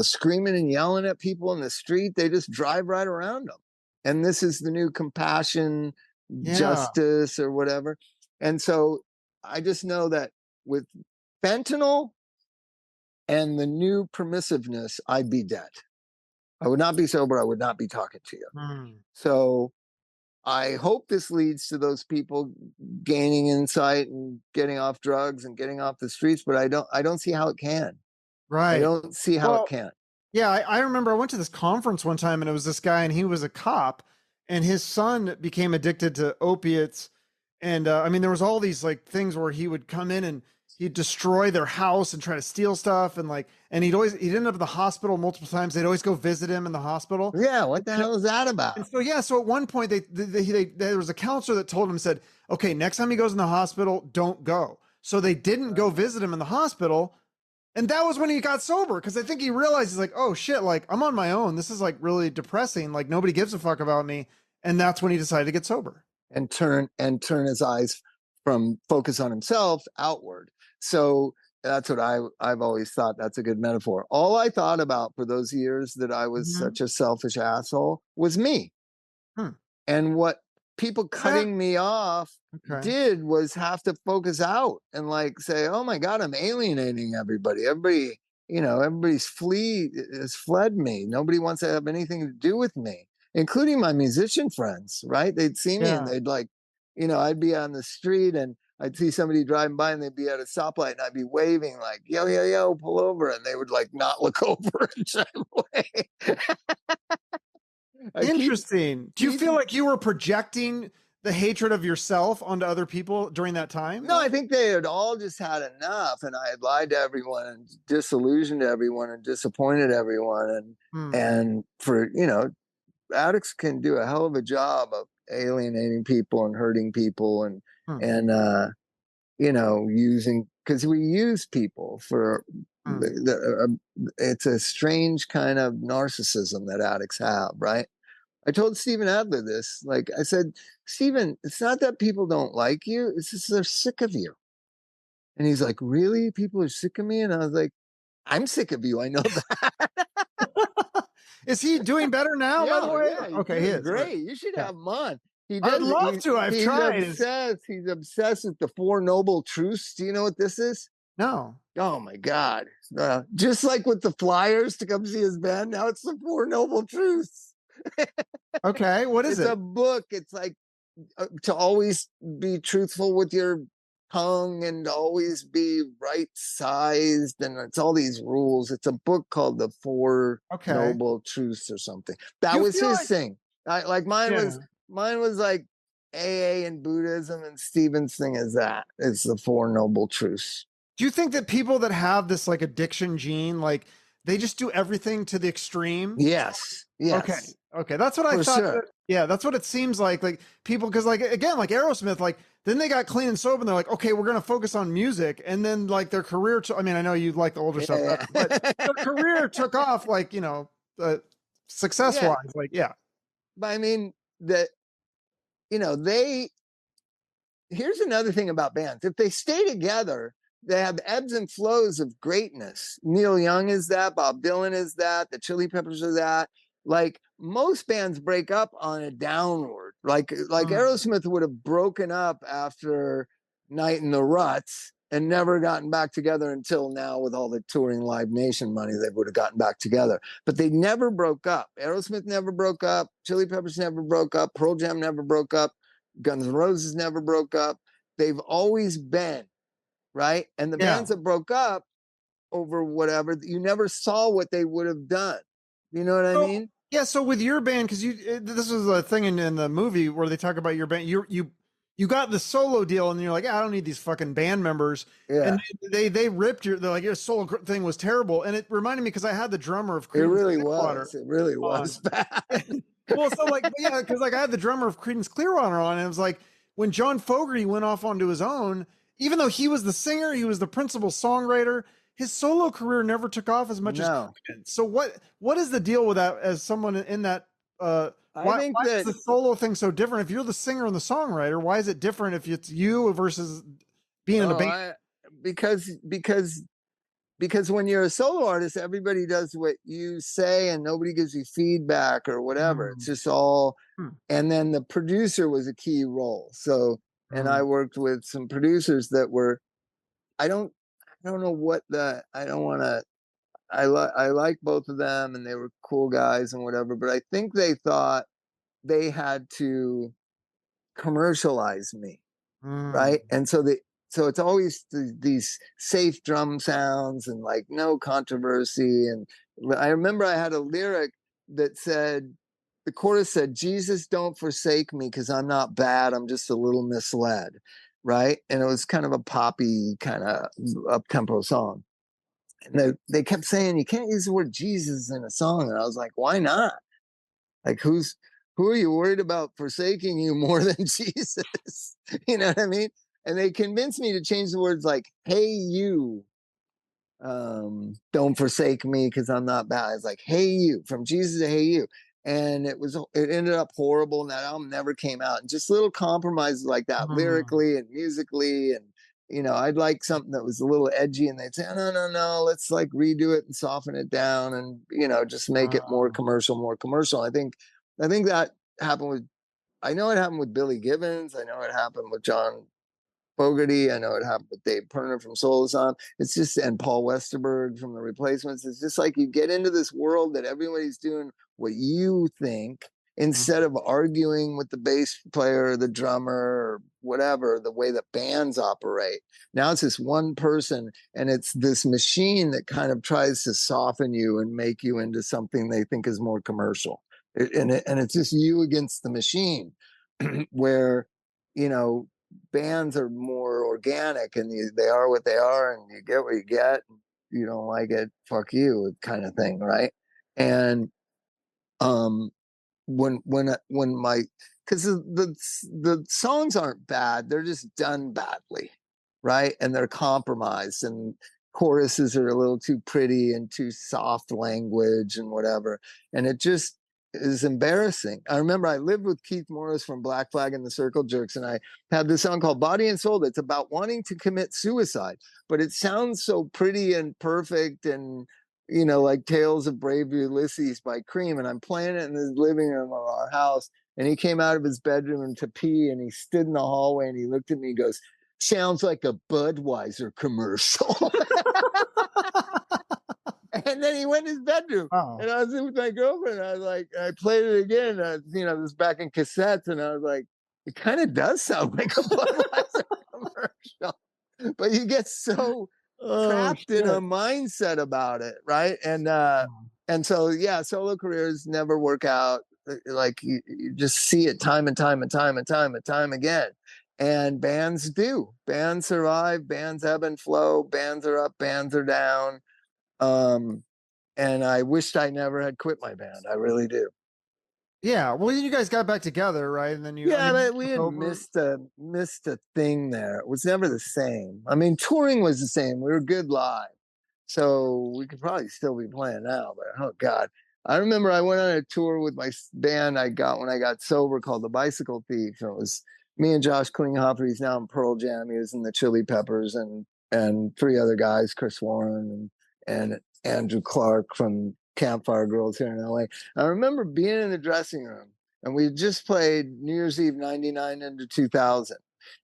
screaming and yelling at people in the street. They just drive right around them. And this is the new compassion, Yeah. justice, or whatever. And so I just know that with fentanyl and the new permissiveness, I'd be dead. I would not be sober. I would not be talking to you. Mm. So I hope this leads to those people gaining insight and getting off drugs and getting off the streets, but I don't see how it can. I Right. don't see how it Well, can. yeah, I remember I went to this conference one time and it was this guy and he was a cop and his son became addicted to opiates. And I mean, there was all these like things where he would come in and he'd destroy their house and try to steal stuff, and like, and he'd end up in the hospital multiple times. They'd always go visit him in the hospital. Yeah, what the hell is that about? And so yeah, so at one point there was a counselor that told him, said, okay, next time he goes in the hospital, don't go. So they didn't go visit him in the hospital. And that was when he got sober, because I think he realized, he's like, oh shit, like I'm on my own. This is like really depressing. Like nobody gives a fuck about me. And that's when he decided to get sober. And turn his eyes from focus on himself outward. So that's what I've always thought. That's a good metaphor. All I thought about for those years that I was such a selfish asshole was me. And what people cutting me off did was have to focus out and like say, oh my God, I'm alienating everybody. Everybody, everybody's has fled me. Nobody wants to have anything to do with me, including my musician friends, right? They'd see me and they'd like, I'd be on the street and I'd see somebody driving by and they'd be at a stoplight and I'd be waving like, yo, yo, yo, pull over. And they would like not look over and drive away. Interesting. Do you feel like you were projecting the hatred of yourself onto other people during that time? No, I think they had all just had enough, and I had lied to everyone and disillusioned everyone and disappointed everyone. And for, addicts can do a hell of a job of alienating people and hurting people and using, because we use people for it's a strange kind of narcissism that addicts have, right? I told Steven Adler this. Like I said, Steven, it's not that people don't like you, it's just they're sick of you. And he's like, really? People are sick of me? And I was like, I'm sick of you. I know that. Is he doing better now, by the way? Yeah, okay, he is. Great. You should have him on. I'd love to. I've tried. He's obsessed with the Four Noble Truths. Do you know what this is? No. Oh my God. Just like with the flyers to come see his band, now it's the Four Noble Truths. Okay, what is it? It's a book. It's like to always be truthful with your tongue and always be right sized, and it's all these rules. It's a book called the Four Noble Truths or something. That was his thing. Mine was like AA and Buddhism, and Steven's thing is that it's the Four Noble Truths. Do you think that people that have this like addiction gene, like they just do everything to the extreme? Yes. Okay. That's what I thought. Sure. Yeah, that's what it seems like. Like people, because like again, like Aerosmith, like then they got clean and sober, and they're like, okay, we're gonna focus on music, and then like their career. I mean, I know you like the older stuff, but their career took off, like success wise, like But I mean that, here's another thing about bands: if they stay together, they have ebbs and flows of greatness. Neil Young is that. Bob Dylan is that. The Chili Peppers are that. Like most bands break up on a downward. Like Aerosmith would have broken up after Night in the Ruts and never gotten back together until now with all the touring Live Nation money. They would have gotten back together. But they never broke up. Aerosmith never broke up. Chili Peppers never broke up. Pearl Jam never broke up. Guns N' Roses never broke up. They've always been. Right. And the bands that broke up over whatever, you never saw what they would have done. You know what I mean? Yeah. So with your band, because this was a thing in the movie where they talk about your band, you got the solo deal and you're like, I don't need these fucking band members. Yeah. And they ripped they're like, your solo thing was terrible. And it reminded me, because I had the drummer of Creedence. It really was. It really was bad. Well, so like, yeah, because like I had the drummer of Creedence Clearwater on, and it was like when John Fogerty went off onto his own, even though he was the singer, he was the principal songwriter, his solo career never took off as much as Creedence. So what is the deal with that as someone in that why is the solo thing so different? If you're the singer and the songwriter, why is it different if it's you versus being in a band? Because when you're a solo artist, everybody does what you say and nobody gives you feedback or whatever. It's just all, and then the producer was a key role. So, and I worked with some producers that were, I don't know what I like both of them and they were cool guys and whatever, but I think they thought they had to commercialize me. Right. And so it's always these safe drum sounds and like no controversy. And I remember I had a lyric that said, the chorus said, Jesus, don't forsake me because I'm not bad. I'm just a little misled. Right. And it was kind of a poppy, kind of up tempo song. And they kept saying, you can't use the word Jesus in a song. And I was like, why not? Like, who are you worried about forsaking you more than Jesus? You know what I mean? And they convinced me to change the words like, hey, you, don't forsake me because I'm not bad. It's like, hey, you, from Jesus to hey, you. And it ended up horrible. And that album never came out. And just little compromises like that, lyrically and musically. And, you know, I'd like something that was a little edgy, and they'd say, no, let's like redo it and soften it down and, you know, just make it more commercial. I think that happened with, I know it happened with Billy Gibbons. I know it happened with John Fogerty. I know it happened with Dave Pirner from Soul. It's just, and Paul Westerberg from The Replacements. It's just like you get into this world that everybody's doing what you think instead of arguing with the bass player or the drummer or whatever, the way that bands operate. Now it's this one person, and it's this machine that kind of tries to soften you and make you into something they think is more commercial. And it's just you against the machine where, you know, bands are more organic, and they are what they are, and you get what you get. You don't like it, fuck you, kind of thing, right? And when my, because the songs aren't bad, they're just done badly, right? And they're compromised, and choruses are a little too pretty and too soft language and whatever, and it just is embarrassing. I remember I lived with Keith Morris from Black Flag and the Circle Jerks, and I had this song called Body and Soul that's about wanting to commit suicide, but it sounds so pretty and perfect and, you know, like Tales of Brave Ulysses by Cream. And I'm playing it in the living room of our house, and he came out of his bedroom to pee, and he stood in the hallway and he looked at me and goes, sounds like a Budweiser commercial. And then he went in his bedroom. And I was with my girlfriend, and I was like, I played it again. You know, this back in cassettes, and I was like, it kind of does sound like a Budweiser commercial. But you get so trapped in a mindset about it, right? And so, yeah, solo careers never work out. Like you just see it time and time again. And bands do. Bands survive. Bands ebb and flow. Bands are up. Bands are down. And I wished I never had quit my band. I really do. Yeah. Well, you guys got back together, right? And then you, Yeah, I mean, but we had missed a thing there. It was never the same. I mean, touring was the same. We were good live, so we could probably still be playing now. But oh god, I remember I went on a tour with my band I got when I got sober called the Bicycle Thief. And it was me and Josh Klinghoffer. He's now in Pearl Jam. He was in the Chili Peppers, and three other guys, Chris Warren and Andrew Clark from Campfire Girls here in LA. I remember being in the dressing room, and we just played New Year's Eve 99 into 2000.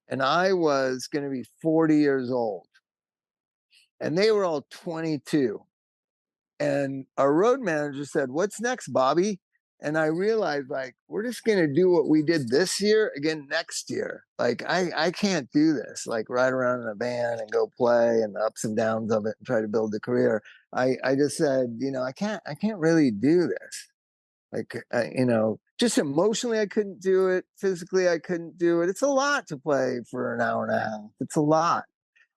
And I was going to be 40 years old. And they were all 22. And our road manager said, what's next, Bobby? And I realized, like, we're just going to do what we did this year again next year. Like, I can't do this, like ride around in a van and go play and the ups and downs of it and try to build a career. I just said, you know, I can't really do this. Like, you know, just emotionally, I couldn't do it. Physically, I couldn't do it. It's a lot to play for an hour and a half. It's a lot.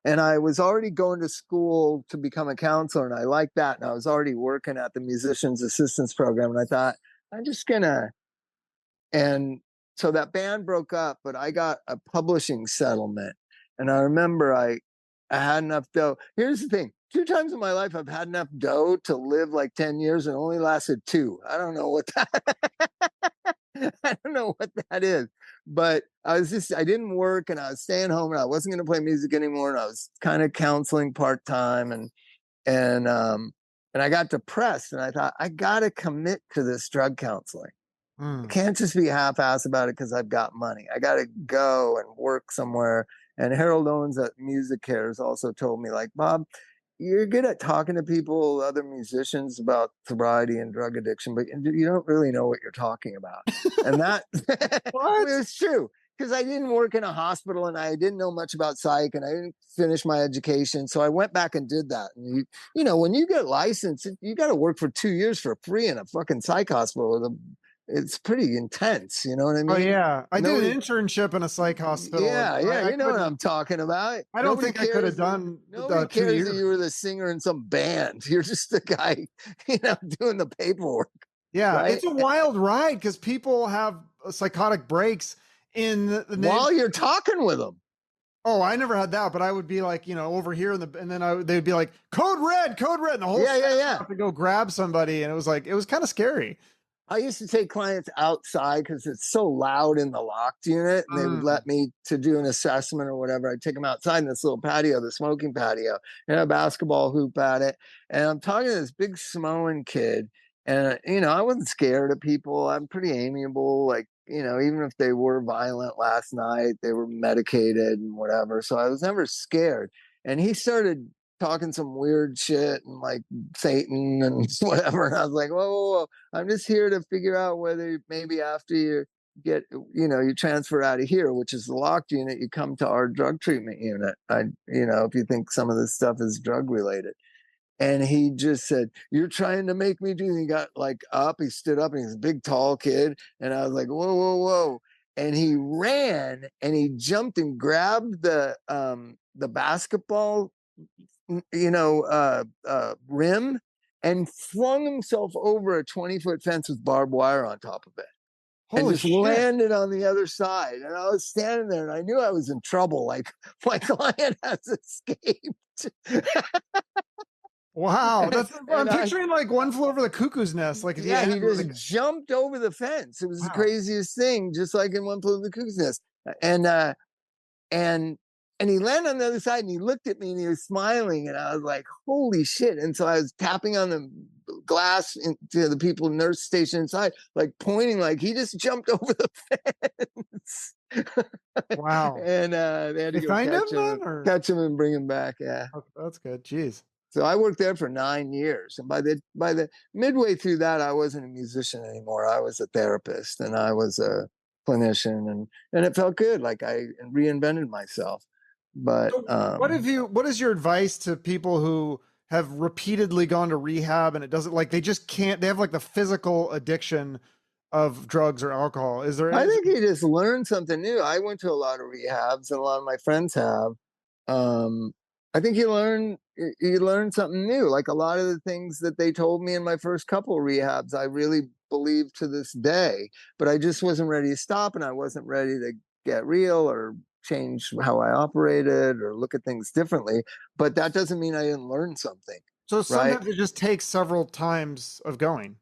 And I was already going to school to become a counselor, and I liked that. And I was already working at the musicians assistance program. And I thought, I'm just gonna, and so that band broke up, but I got a publishing settlement. And I remember I had enough dough. Here's the thing. 2 times in my life, I've had enough dough to live like 10 years, and only lasted 2. I don't know what I don't know what that is, but I didn't work, and I was staying home, and I wasn't going to play music anymore. And I was kind of counseling part-time, and I got depressed, and I thought, I got to commit to this drug counseling. I can't just be half-ass about it because I've got money. I got to go and work somewhere. And Harold Owens at Music Cares also told me, like, Bob, you're good at talking to people, other musicians, about sobriety and drug addiction, but you don't really know what you're talking about. And that was true, because I didn't work in a hospital, and I didn't know much about psych, and I didn't finish my education. So I went back and did that. And you know, when you get licensed, you got to work for 2 years for free in a fucking psych hospital with it's pretty intense. You know what I Oh mean? yeah, I did Nobody, an internship in a psych hospital, and yeah, yeah, I you know what couldn't. I'm talking about. I don't Nobody think I could have cares. done Nobody 2 cares that years. you were the singer in some band. You're just the guy, doing the paperwork, Yeah, right? it's a wild ride because people have psychotic breaks in the name. While you're talking with them. Oh, I never had that, but I would be like, over here and then they'd be like, code red, and the whole Yeah, staff yeah, would yeah. have to go grab somebody, and it was kind of scary. I used to take clients outside because it's so loud in the locked unit, and they would Mm. let me to do an assessment or whatever. I'd take them outside in this little patio, the smoking patio, and a basketball hoop at it. And I'm talking to this big Samoan kid, and I wasn't scared of people. I'm pretty amiable. Like, even if they were violent last night, they were medicated and whatever. So I was never scared. And he started talking some weird shit and like Satan and whatever. And I was like, whoa, whoa, whoa. I'm just here to figure out whether maybe after you get, you transfer out of here, which is the locked unit, you come to our drug treatment unit. If you think some of this stuff is drug related. And he just said, "You're trying to make me do." And he got like up, he stood up, and he's a big, tall kid. And I was like, whoa, whoa, whoa. And he ran and he jumped and grabbed the basketball rim and flung himself over a 20-foot fence with barbed wire on top of it and Holy just shit! landed on the other side. And I was standing there and I knew I was in trouble. Like, my client has escaped. Wow, I'm And picturing like One Flew Over the Cuckoo's Nest, like at the yeah, end. he just jumped over the fence. It was the Wow. craziest thing, just like in One Flew Over the Cuckoo's Nest. And and and he landed on the other side and he looked at me and he was smiling and I was like, holy shit. And so I was tapping on the glass to the people nurse station inside, like pointing, like he just jumped over the fence. Wow. And they had to They go find him then, or catch him and bring him back. Yeah. okay, that's good. Jeez. So I worked there for 9 years, and by the midway through that, I wasn't a musician anymore. I was a therapist, and I was a clinician, and it felt good. Like I reinvented myself. But So what is your advice to people who have repeatedly gone to rehab and it doesn't, like, they just can't, they have like the physical addiction of drugs or alcohol? I think you just learn something new. I went to a lot of rehabs, and a lot of my friends have. Um, I think you learn something new. Like a lot of the things that they told me in my first couple of rehabs, I really believe to this day. But I just wasn't ready to stop, and I wasn't ready to get real or change how I operated or look at things differently. But that doesn't mean I didn't learn something, So right? sometimes it just takes several times of going.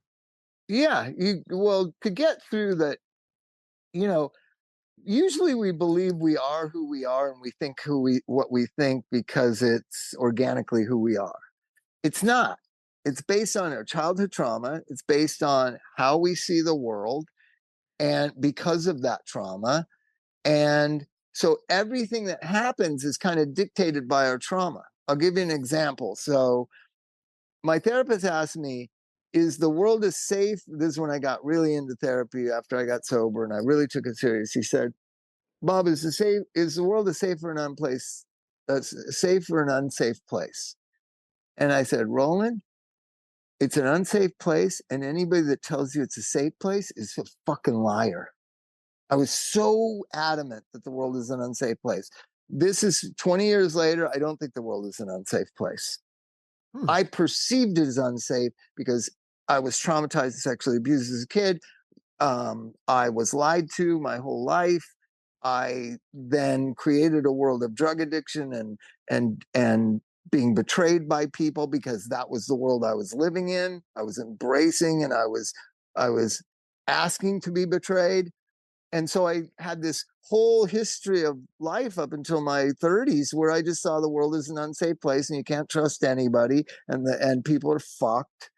Yeah, to get through that, you know, usually we believe we are who we are and we think what we think because it's organically who we are. It's not. It's based on our childhood trauma. It's based on how we see the world and because of that trauma. And so everything that happens is kind of dictated by our trauma. I'll give you an example. So my therapist asked me, is the world as safe? This is when I got really into therapy after I got sober and I really took it serious. He said, Bob, is the world a safer and unsafe place? And I said, Roland, it's an unsafe place, and anybody that tells you it's a safe place is a fucking liar. I was so adamant that the world is an unsafe place. This is 20 years later. I don't think the world is an unsafe place. I perceived it as unsafe because I was traumatized and sexually abused as a kid. I was lied to my whole life. I then created a world of drug addiction and being betrayed by people because that was the world I was living in. I was embracing and I was asking to be betrayed. And so I had this whole history of life up until my 30s where I just saw the world as an unsafe place and you can't trust anybody and people are fucked.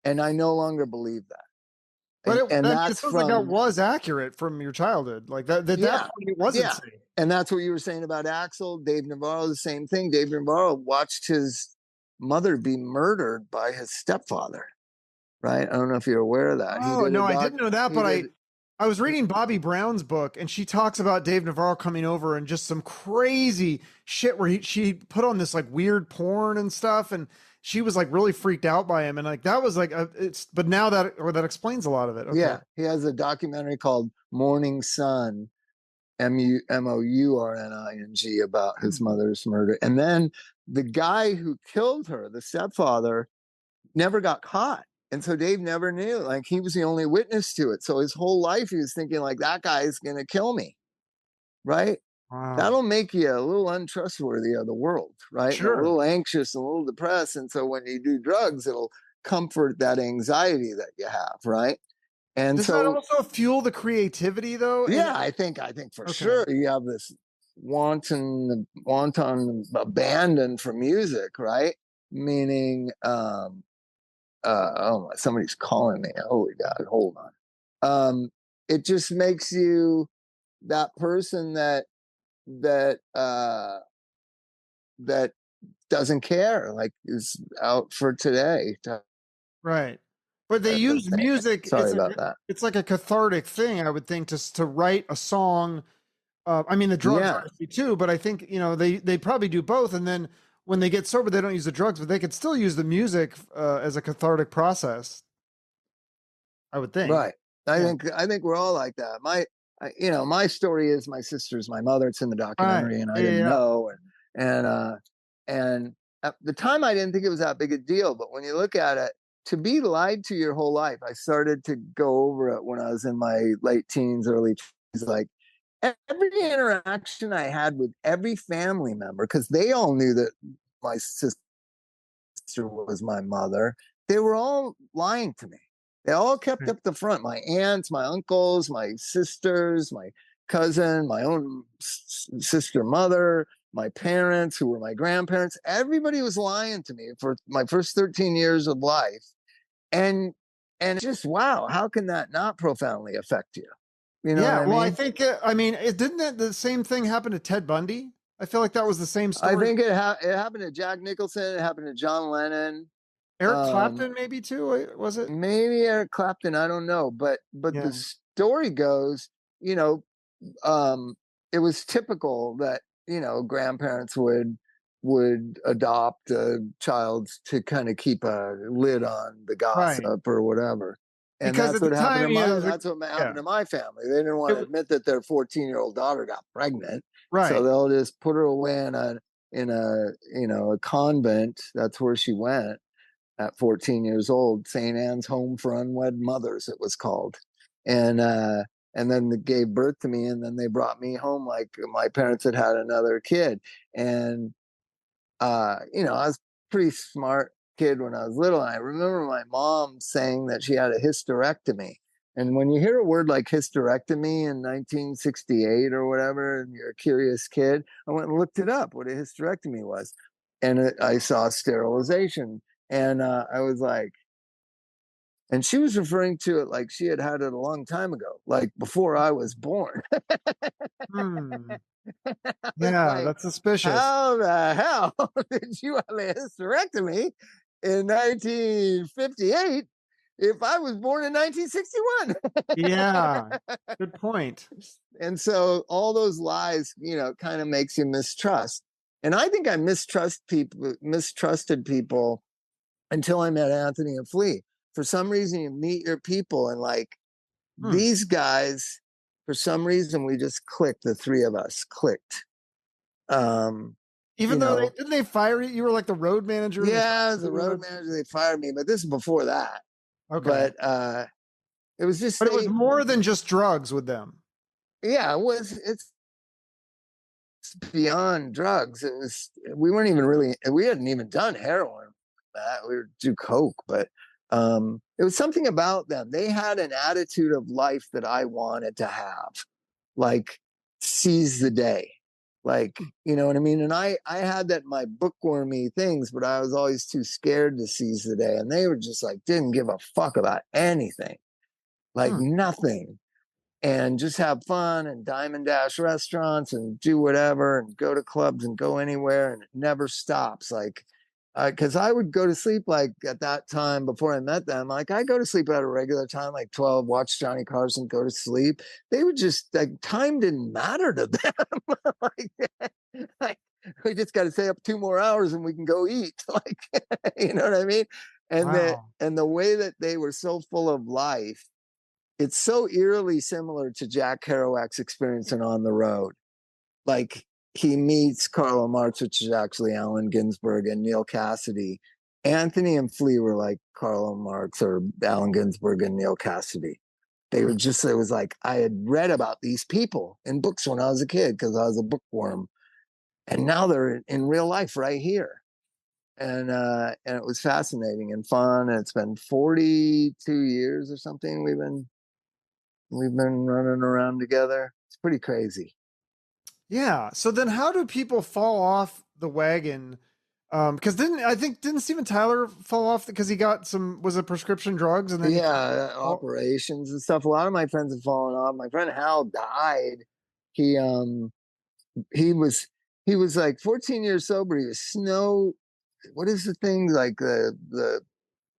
And I no longer believe that. But And it that's sounds like that from, was accurate from your childhood. Like that yeah, point it wasn't yeah. safe. And that's what you were saying about Axel. Dave Navarro, the same thing. Dave Navarro watched his mother be murdered by his stepfather, right? I don't know if you're aware of that. Oh no, I didn't know that, but I was reading Bobby Brown's book, and she talks about Dave Navarro coming over and just some crazy shit where she put on this like weird porn and stuff, and she was like really freaked out by him, and like that was like it's. But now that explains a lot of it. Okay. Yeah, he has a documentary called Morning Sun, Mourning, about his mother's murder. And then the guy who killed her, the stepfather, never got caught. And so Dave never knew. Like, he was the only witness to it. So his whole life he was thinking, like, that guy is going to kill me. Right. Wow. That'll make you a little untrustworthy of the world. Right. Sure. And a little anxious and a little depressed. And so when you do drugs, it'll comfort that anxiety that you have. Right. And does so that also fuel the creativity though? Yeah, I think for sure you have this wanton abandon for music, right? Meaning, oh, somebody's calling me. Holy God, hold on. It just makes you that person that doesn't care, like, is out for today. Right. But they use music. Sorry about that. It's like a cathartic thing, I would think, to write a song. I mean, the drugs obviously too, but I think, you know, they probably do both. And then when they get sober, they don't use the drugs, but they could still use the music as a cathartic process, I would think. Right. I think we're all like that. My story is my sister's my mother. It's in the documentary, and I didn't know. And at the time, I didn't think it was that big a deal. But when you look at it, to be lied to your whole life, I started to go over it when I was in my late teens, early 20s. Like, every interaction I had with every family member, because they all knew that my sister was my mother, they were all lying to me. They all kept up the front. My aunts, my uncles, my sisters, my cousin, my own sister mother, my parents who were my grandparents. Everybody was lying to me for my first 13 years of life. And just, wow, how can that not profoundly affect you? You know what I mean? I think, didn't that the same thing happen to Ted Bundy? I feel like that was the same story. I think it happened to Jack Nicholson. It happened to John Lennon. Eric Clapton, maybe too, was it? Maybe Eric Clapton. I don't know. But the story goes, you know, it was typical that, you know, grandparents would adopt a child to kind of keep a lid on the gossip or whatever. And because that's what happened to my family. They didn't want to admit that their 14-year-old daughter got pregnant. Right. So they'll just put her away in a convent. That's where she went at 14 years old. St. Anne's Home for Unwed Mothers, it was called. And then they gave birth to me, and then they brought me home like my parents had another kid. And you know, I was a pretty smart kid when I was little. And I remember my mom saying that she had a hysterectomy. And when you hear a word like hysterectomy in 1968 or whatever, and you're a curious kid, I went and looked it up, what a hysterectomy was. And I saw sterilization. And I was like, and she was referring to it like she had it a long time ago, like before I was born. Yeah, like, that's suspicious. How the hell did you have a hysterectomy in 1958 if I was born in 1961? Yeah, good point. And so all those lies, you know, kind of makes you mistrust. And I think I mistrusted people until I met Anthony and Flea. For some reason, you meet your people, and like these guys, for some reason, we just clicked. The three of us clicked. Even though didn't they fire you? You were like the road manager. Yeah, as the road manager, they fired me. But this is before that. Okay. But it was just. But it was more than just drugs with them. Yeah, it's beyond drugs. It was. We hadn't even done heroin. We would do coke, but it was something about them. They had an attitude of life that I wanted to have, like seize the day, like, you know what I mean? And I had that in my bookwormy things, but I was always too scared to seize the day. And they were just like, didn't give a fuck about anything, like nothing. And just have fun and Diamond Dash restaurants and do whatever and go to clubs and go anywhere. And it never stops. Like, because I would go to sleep like at that time before I met them. Like I go to sleep at a regular time, like 12, watch Johnny Carson, go to sleep. They would just like time didn't matter to them. like we just got to stay up 2 more hours and we can go eat. Like you know what I mean? Wow. And the way that they were so full of life, it's so eerily similar to Jack Kerouac's experience in On the Road. Like he meets Karl Marx, which is actually Allen Ginsberg, and Neil Cassidy. Anthony and Flea were like Karl Marx or Allen Ginsberg and Neil Cassidy. They were just, it was like I had read about these people in books when I was a kid because I was a bookworm. And now they're in real life right here. And it was fascinating and fun. And it's been 42 years or something we've been running around together. It's pretty crazy. Yeah. So then how do people fall off the wagon? Because didn't Steven Tyler fall off because he got was it prescription drugs and then Yeah, operations and stuff. A lot of my friends have fallen off. My friend Hal died. He he was he was like 14 years sober. He was what is the thing like the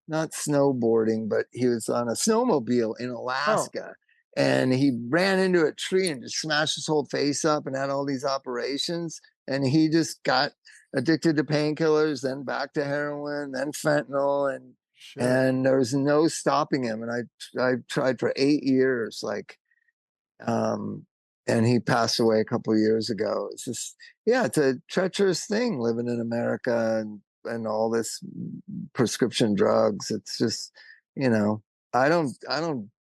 not snowboarding, but he was on a snowmobile in oh Alaska, and he ran into a tree and just smashed his whole face up and had all these operations. And he just got addicted to painkillers, then back to heroin, then fentanyl, shit. and there was no stopping him. And I tried for 8 years, like, um, and he passed away a couple of years ago. It's just, yeah, it's a treacherous thing living in America and all this prescription drugs. It's just, you know, I don't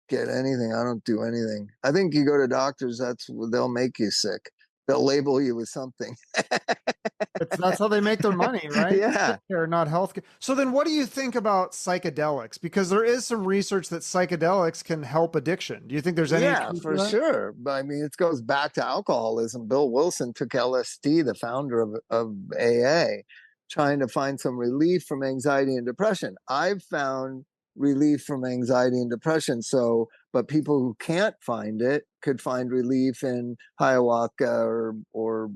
get anything. I don't do anything. I think you go to doctors, they'll make you sick. They'll label you with something. That's how they make their money, right? Yeah. Sick care, not healthcare. So then what do you think about psychedelics? Because there is some research that psychedelics can help addiction. Do you think there's any Yeah, truth to for that? sure. But I mean, it goes back to alcoholism. Bill Wilson took LSD, the founder of AA, trying to find some relief from anxiety and depression. I've found relief from anxiety and depression. So, but people who can't find it could find relief in ayahuasca or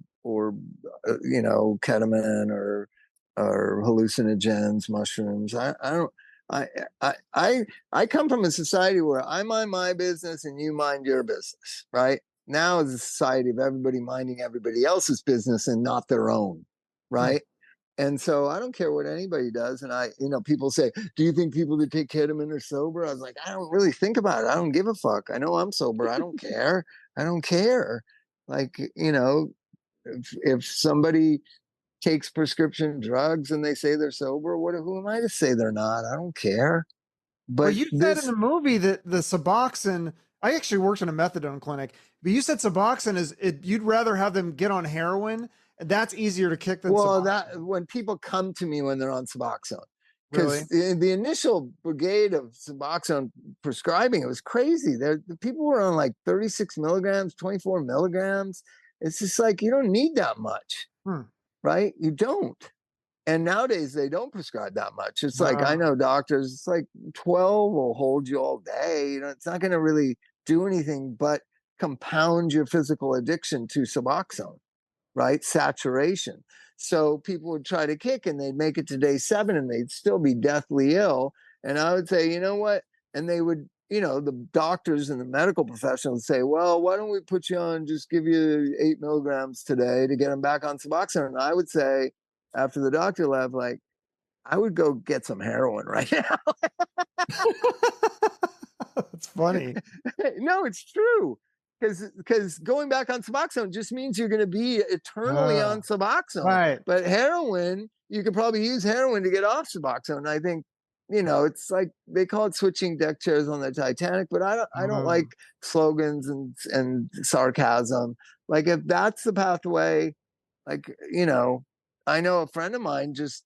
you know, ketamine or hallucinogens, mushrooms. I don't. I, I come from a society where I mind my business and you mind your business, right? Now is a society of everybody minding everybody else's business and not their own, Hmm. right? And so I don't care what anybody does. And people say, do you think people that take ketamine are sober? I was like, I don't really think about it. I don't give a fuck. I know I'm sober. I don't care. I don't care. Like, if somebody takes prescription drugs and they say they're sober, who am I to say they're not? I don't care. Well, But you said in this, the movie that the Suboxone, I actually worked in a methadone clinic, but you said Suboxone you'd rather have them get on heroin. That's easier to kick than well, Suboxone. that when people come to me when they're on Suboxone, because Really? the initial brigade of Suboxone prescribing, it was crazy. The people were on like 36 milligrams, 24 milligrams. It's just like, you don't need that much, Hmm. right? You don't. And nowadays they don't prescribe that much. It's like, I Wow. know doctors, it's like 12 will hold you all day. It's not going to really do anything but compound your physical addiction to Suboxone, right? Saturation. So people would try to kick and they'd make it to day 7 and they'd still be deathly ill. And I would say, you know what? And they would, the doctors and the medical professionals say, well, why don't we put you on, just give you 8 milligrams today to get them back on Suboxone? And I would say, after the doctor left, like, I would go get some heroin right now. That's funny. No, it's true. Because going back on Suboxone just means you're going to be eternally on Uh, Suboxone. right. But heroin, you could probably use heroin to get off Suboxone. I think, it's like they call it switching deck chairs on the Titanic, but I don't Uh, like slogans and sarcasm. Like if that's the pathway, like, I know a friend of mine just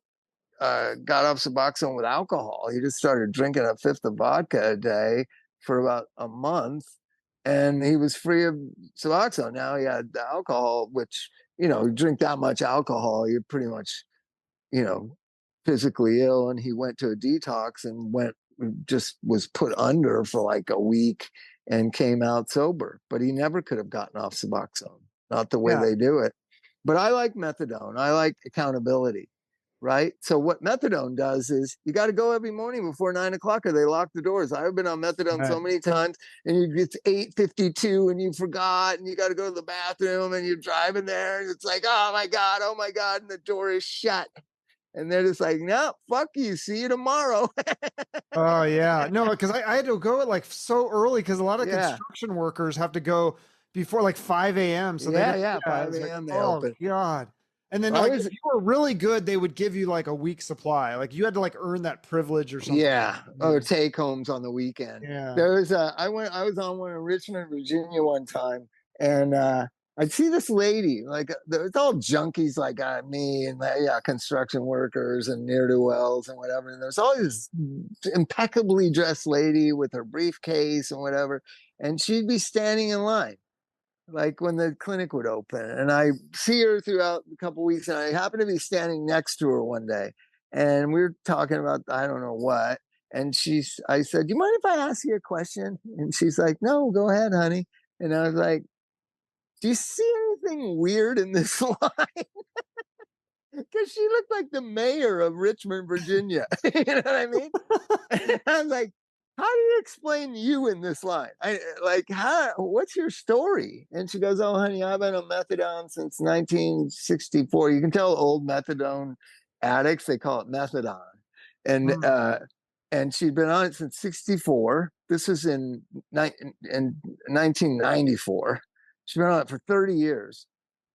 got off Suboxone with alcohol. He just started drinking a fifth of vodka a day for about a month, and he was free of Suboxone. Now he had the alcohol, which, you drink that much alcohol, you're pretty much, you know, physically ill. And he went to a detox and just was put under for like a week and came out sober. But he never could have gotten off Suboxone, not the way yeah. they do it. But I like methadone. I like accountability. right? So what methadone does is you got to go every morning before 9 o'clock or they lock the doors. I've been on methadone so Right. many times and it's 8:52 and you forgot and you got to go to the bathroom and you're driving there and it's like, oh my God, and the door is shut. And they're just like, no, fuck you. See you tomorrow. Oh yeah. No, because I had to go at like so early because a lot of Yeah. construction workers have to go before like 5 a.m. So they Yeah. don't, Yeah. yeah, 5 it's like, a.m. they oh open. God. And then I like if was, you were really good, they would give you like a week's supply. Like you had to like earn that privilege or something. yeah. Or take homes on the weekend. Yeah. There was I was on one in Richmond, Virginia one time and, I'd see this lady, like it's all junkies like me and yeah, construction workers and near do wells and whatever. And there's always this impeccably dressed lady with her briefcase and whatever. And she'd be standing in line like when the clinic would open. And I see her throughout a couple weeks, and I happen to be standing next to her one day, and we were talking about I don't know what. And I said, "Do you mind if I ask you a question?" And she's like, "No, go ahead, honey." And I was like, "Do you see anything weird in this line?" Because she looked like the mayor of Richmond, Virginia. You know what I mean? And I was like, how do you explain you in this line? What's your story? And she goes, oh, honey, I've been on methadone since 1964. You can tell old methadone addicts, they call it methadone. And, Mm. and she'd been on it since 64. This was in 1994. She'd been on it for 30 years.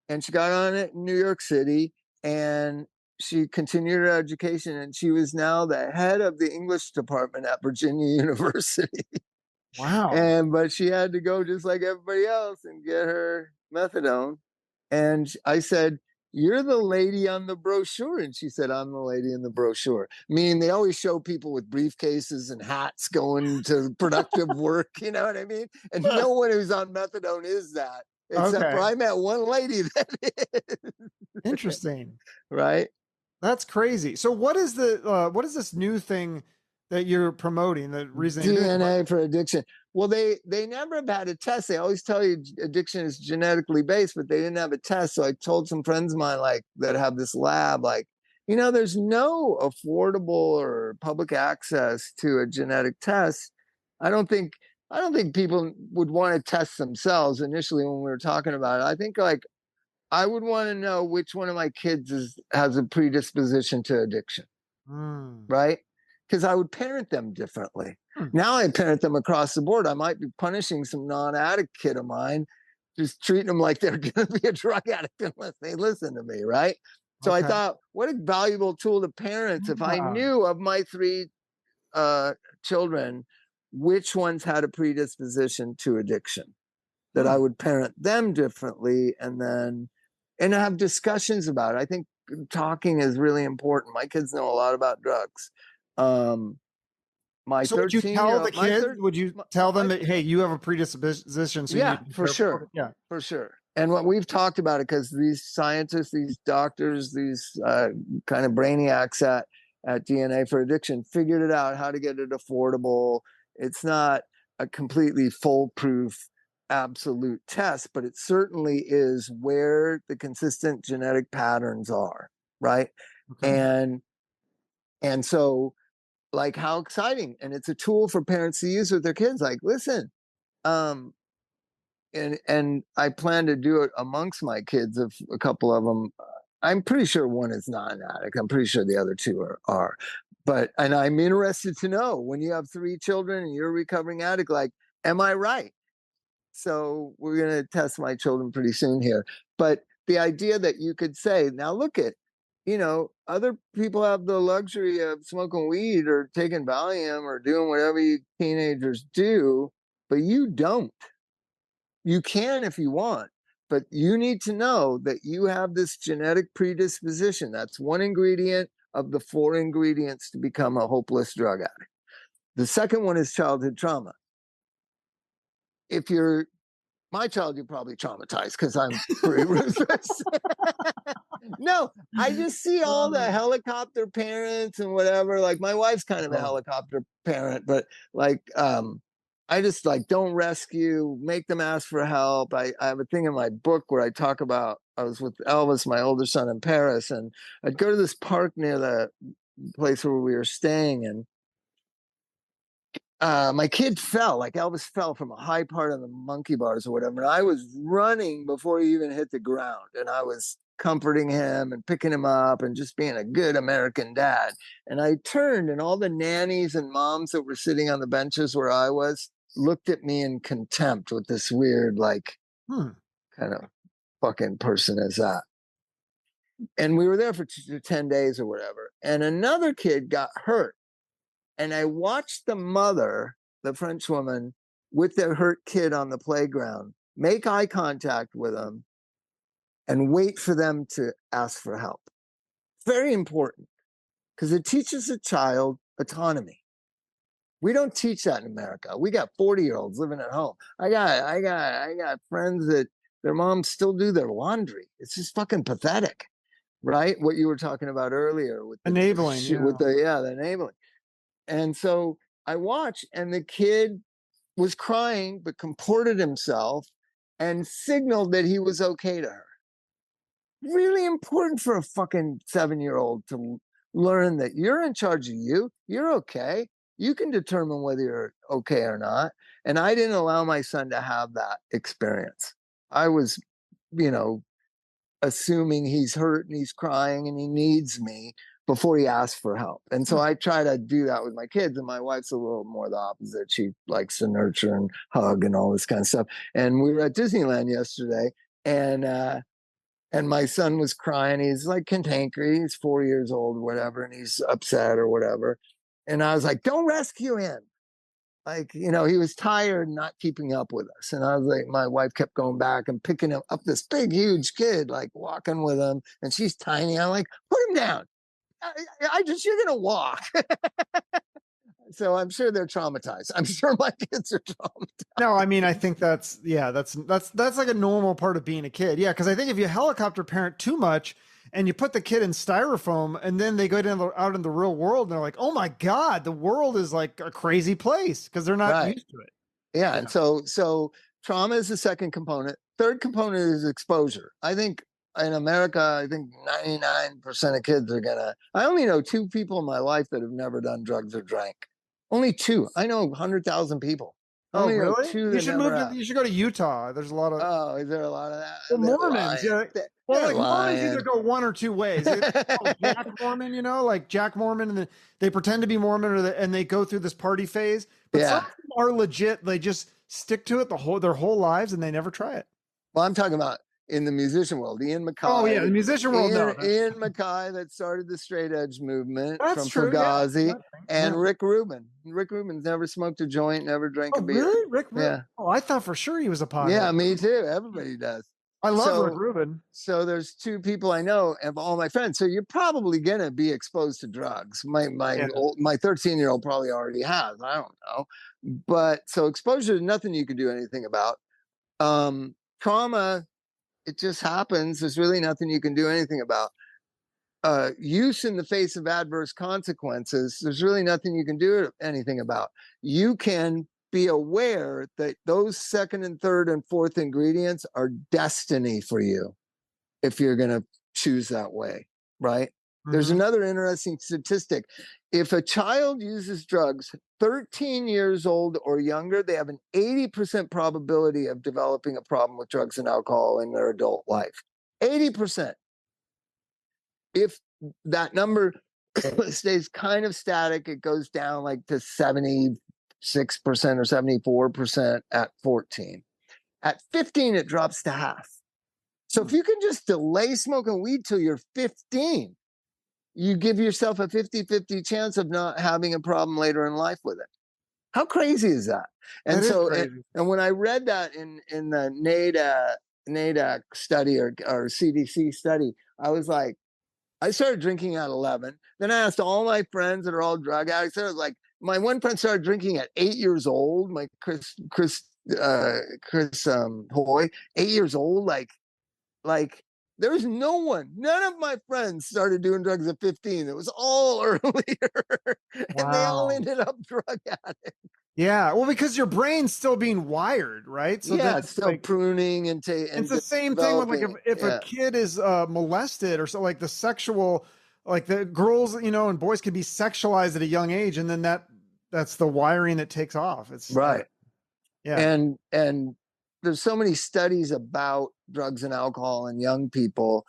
And she got on it in New York City and she continued her education and she was now the head of the English department at Virginia University. Wow. But she had to go just like everybody else and get her methadone. And I said, you're the lady on the brochure. And she said, I'm the lady in the brochure. I mean, they always show people with briefcases and hats going to productive work. You know what I mean? And no one who's on methadone is that, except for Okay. I met one lady that is. Interesting. Right? That's crazy. So what is this new thing that you're promoting? The reason you're doing it? DNA for addiction. Well, they never have had a test. They always tell you addiction is genetically based, but they didn't have a test. So I told some friends of mine like that have this lab, like, there's no affordable or public access to a genetic test. I don't think people would want to test themselves initially when we were talking about it. I think like I would want to know which one of my kids has a predisposition to addiction, Mm. right? Because I would parent them differently. Hmm. Now I parent them across the board. I might be punishing some non-addict kid of mine, just treating them like they're going to be a drug addict unless they listen to me, right? So I Okay. thought, what a valuable tool to parents if I Yeah. knew of my three children, which ones had a predisposition to addiction, that I would parent them differently and have discussions about it. I think talking is really important. My kids know a lot about drugs. My So would you 13 year tell the old, my kids? third, Would you tell them that hey, you have a predisposition, so you need yeah, to be for careful? sure. Yeah. For sure. And what we've talked about it, because these scientists, these doctors, these kind of brainiacs at DNA for Addiction figured it out how to get it affordable. It's not a completely foolproof absolute test, but it certainly is where the consistent genetic patterns are, right? Okay. And so like how exciting. And it's a tool for parents to use with their kids. Like, listen, um, and I plan to do it amongst my kids. If a couple of them, I'm pretty sure one is not an addict. I'm pretty sure the other two are. But and I'm interested to know when you have three children and you're a recovering addict, like, am I right? So we're gonna test my children pretty soon here. But the idea that you could say, now look at, other people have the luxury of smoking weed or taking Valium or doing whatever you teenagers do, but you don't. You can if you want, but you need to know that you have this genetic predisposition. That's one ingredient of the four ingredients to become a hopeless drug addict. The second one is childhood trauma. If you're my child, you're probably traumatized because I'm pretty ruthless. No, I just see all the helicopter parents and whatever. Like my wife's kind of a Oh, helicopter parent, but like I just like don't rescue, make them ask for help. I have a thing in my book where I talk about I was with Elvis, my older son, in Paris, and I'd go to this park near the place where we were staying, and my kid fell, like Elvis fell from a high part of the monkey bars or whatever. And I was running before he even hit the ground. And I was comforting him and picking him up and just being a good American dad. And I turned, and all the nannies and moms that were sitting on the benches where I was looked at me in contempt with this weird, like, kind of fucking person is that. And we were there for 10 days or whatever. And another kid got hurt. And I watched the mother, the French woman, with their hurt kid on the playground, make eye contact with them and wait for them to ask for help. Very important, because it teaches a child autonomy. We don't teach that in America. We got 40-year-olds living at home. I got friends that their moms still do their laundry. It's just fucking pathetic, right? What you were talking about earlier with the enabling, the enabling. And so I watched, and the kid was crying, but comported himself and signaled that he was okay to her. Really important for a fucking 7-year-old to learn that you're in charge of you. You're okay. You can determine whether you're okay or not. And I didn't allow my son to have that experience. I was, assuming he's hurt and he's crying and he needs me before he asks for help. And so I try to do that with my kids, and my wife's a little more the opposite. She likes to nurture and hug and all this kind of stuff. And we were at Disneyland yesterday, and my son was crying. He's like cantankerous. He's 4 years old or whatever, and he's upset or whatever. And I was like, don't rescue him. Like, he was tired, not keeping up with us. And I was like, my wife kept going back and picking him up, this big, huge kid, like walking with him. And she's tiny. I'm like, put him down. You're going to walk. So I'm sure they're traumatized. I'm sure my kids are traumatized. No, I mean, I think that's like a normal part of being a kid. Yeah. Cause I think if you helicopter parent too much and you put the kid in styrofoam and then they go out in the real world and they're like, oh my God, the world is like a crazy place because they're not used to it. Yeah. And so trauma is the second component. Third component is exposure. I think in America, I think 99% of kids are I only know 2 people in my life that have never done drugs or drank. Only 2. I know 100,000 people. Oh, really? You should you should go to Utah. There's a lot of. Oh, is there a lot of that? Well, Mormons, yeah. Well, like Mormons either go one or two ways. Jack Mormon, like Jack Mormon, and they pretend to be Mormon, and they go through this party phase. But some of them are legit. They just stick to it their whole lives, and they never try it. Well, I'm talking about in the musician world, Ian MacKaye. Oh yeah, the musician world. Ian MacKaye that started the straight edge movement from Fugazi, and Rick Rubin. Rick Rubin's never smoked a joint, never drank a beer. Really, Rick Rubin? Yeah. Oh, I thought for sure he was a pothead. Yeah, me too. Everybody does. I love Rick Rubin. So there's 2 people I know of all my friends. So you're probably gonna be exposed to drugs. My 13-year-old probably already has. I don't know, but so exposure is nothing you can do anything about. Trauma. It just happens. There's really nothing you can do anything about. Use in the face of adverse consequences, there's really nothing you can do anything about. You can be aware that those second and third and fourth ingredients are destiny for you if you're going to choose that way, right? Mm-hmm. There's another interesting statistic. If a child uses drugs 13 years old or younger, they have an 80% probability of developing a problem with drugs and alcohol in their adult life. 80%. If that number stays kind of static, it goes down like to 76% or 74% at 14. At 15, it drops to half. So if you can just delay smoking weed till you're 15, you give yourself a 50-50 chance of not having a problem later in life with it. How crazy is that? And and when I read that in the NADAC study or CDC study, I was like, I started drinking at 11. Then I asked all my friends that are all drug addicts. I was like, my one friend started drinking at 8 years old. My Chris Hoy, 8 years old. Like there's none of my friends started doing drugs at 15. It was all earlier. And they all ended up drug addicts. Yeah, well, because your brain's still being wired, right? So then Yeah, it's it's still like pruning and it's and the same thing with like developing. if a Yeah, kid is molested or so, like the sexual, like the girls, and boys can be sexualized at a young age, and then that's the wiring that takes off. It's right. yeah, And there's so many studies about drugs and alcohol in young people.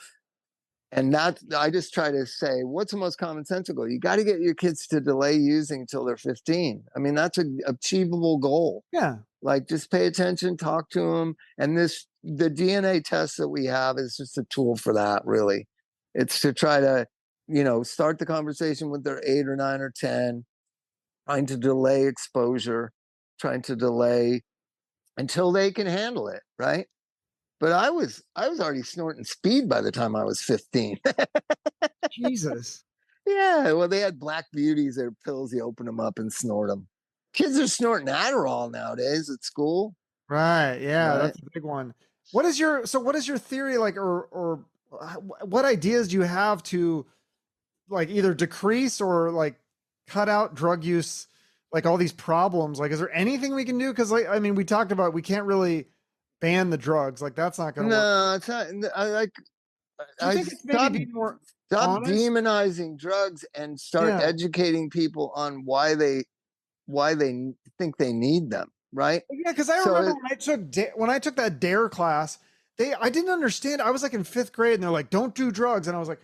And that I just try to say, what's the most commonsensical? You got to get your kids to delay using until they're 15. I mean, that's an achievable goal. yeah. Like, just pay attention, talk to them. And the DNA test that we have is just a tool for that, really. It's to try to, start the conversation when they're 8 or 9 or 10, trying to delay exposure, trying to delay until they can handle it, right? But I was already snorting speed by the time I was 15. Jesus. Yeah, well, they had Black Beauties. They're pills. You open them up and snort them. Kids are snorting Adderall nowadays at school, Right. Yeah, right? that's a big one. What is your theory like, or what ideas do you have to like either decrease or like cut out drug use, like all these problems? Like, is there anything we can do? Because like, I mean, we talked about we can't really ban the drugs. Like that's not going to work. No, it's not. Do you I think it's maybe being more stop honest? demonizing drugs and start Yeah. educating people on why they think they need them, right? Yeah, because I So remember when I took that Dare class, I didn't understand. I was like in fifth grade, and they're like, "Don't do drugs," and I was like,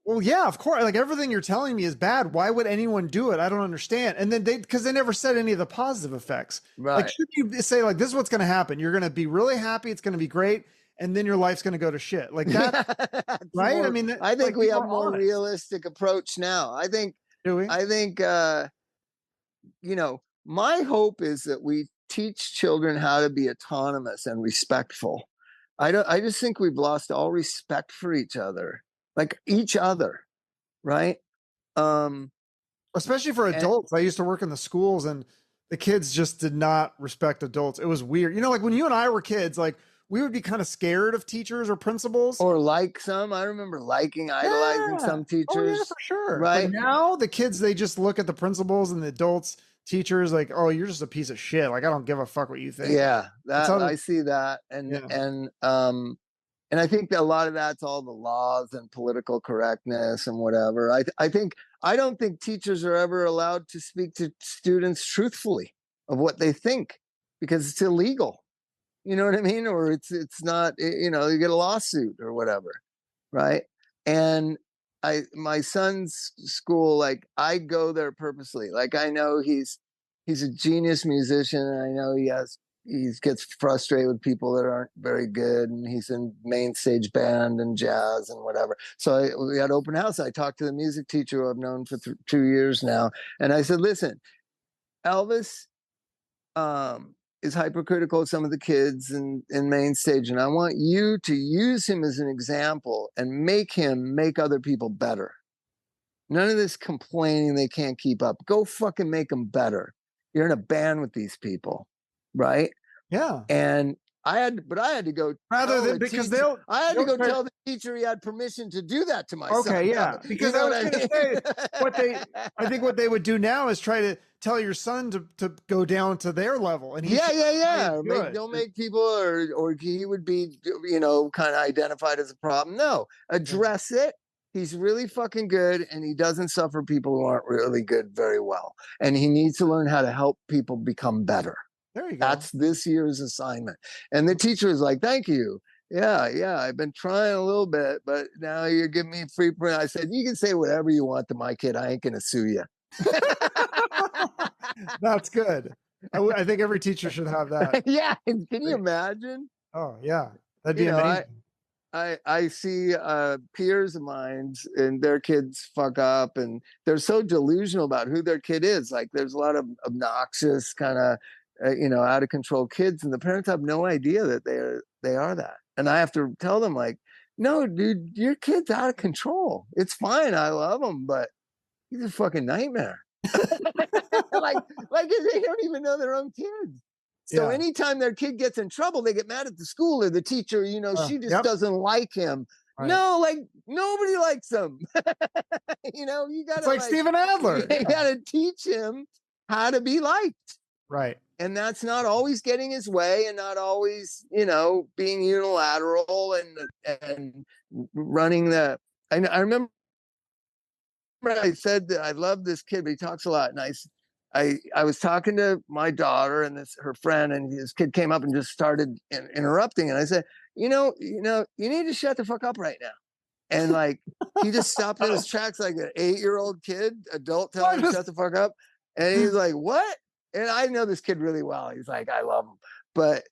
"Well, yeah, of course. Like everything you're telling me is bad. Why would anyone do it? I don't understand." And then because they never said any of the positive effects. Like, right. should you say like this is what's going to happen? You're going to be really happy. It's going to be great, and then your life's going to go to shit. Like that, right? I mean, I think like we be have more more honest. realistic approach now. Do we? I think my hope is that we teach children how to be autonomous and respectful. I just think we've lost all respect for each other, like each other, right? Um Especially for and adults. I used to work in the schools and the kids just did not respect adults. It was weird. Like when you and I were kids, like we would be kind of scared of teachers or principals. or like some, I remember idolizing Yeah. some Oh yeah, for teachers, sure. But right? now the kids, they just look at the principals and the adults, teachers, like, oh, you're just a piece of shit. Like I don't give a fuck what you think. Yeah, That's that how they, I see that. and yeah. and um and I think that a lot of that's all the laws and political correctness and whatever. I don't think teachers are ever allowed to speak to students truthfully of what they think, because it's illegal. You know what I mean? Or it's not. You get a lawsuit or whatever, right? And my son's school, like I go there purposely. Like I know he's a genius musician, and I know he gets frustrated with people that aren't very good, and he's in main stage band and jazz and whatever. So we had open house. I talked to the music teacher who I've known for 2 years now, and I said, "Listen, Elvis is hypercritical of some of the kids in main stage, and I want you to use him as an example and make him make other people better. None of this complaining they can't keep up. Go fucking make them better. You're in a band with these people, right?" Yeah. And I had to go Rather tell than the because teacher. I had to they'll go try. tell the teacher he had permission to do that to my Okay, son. yeah. You Because I know what was I gonna mean? say I think what they would do now is try to tell your son to go down to their level, and he Yeah, should yeah, try as yeah. good. Don't make people, or he would be, kind of identified as a problem. No, Yeah. address it. He's really fucking good, and he doesn't suffer people who aren't really good very well. And he needs to learn how to help people become better. There you go. That's this year's assignment. And the teacher is like, "Thank you. Yeah, yeah. I've been trying a little bit, but now you're giving me free print." I said, "You can say whatever you want to my kid. I ain't gonna sue you." That's good. I think every teacher should have that. Yeah, can you imagine? Oh yeah, that'd You be know, I amazing. I see peers of mine and their kids fuck up, and they're so delusional about who their kid is. Like there's a lot of obnoxious kind of out of control kids, and the parents have no idea that they are that. And I have to tell them, like, "No, dude, your kid's out of control. It's fine. I love him, but he's a fucking nightmare." like like they don't even know their own kids. So Yeah. anytime their kid gets in trouble, they get mad at the school or the teacher. She just Yep. doesn't like him. Right. No, like nobody likes him. You It's gotta like Steven you Adler. Yeah. gotta teach him how to be liked. Right. And that's not always getting his way and not always, you know, being unilateral and running the, I remember I said that I love this kid, but he talks a lot. And I was talking to my daughter and her friend, and this kid came up and just started interrupting. And I said, you need to shut the fuck up right now. And like, he just stopped in his tracks like an 8-year-old kid, adult telling him to shut the fuck up. And he's like, what? And I know this kid really well. He's like, I love him. But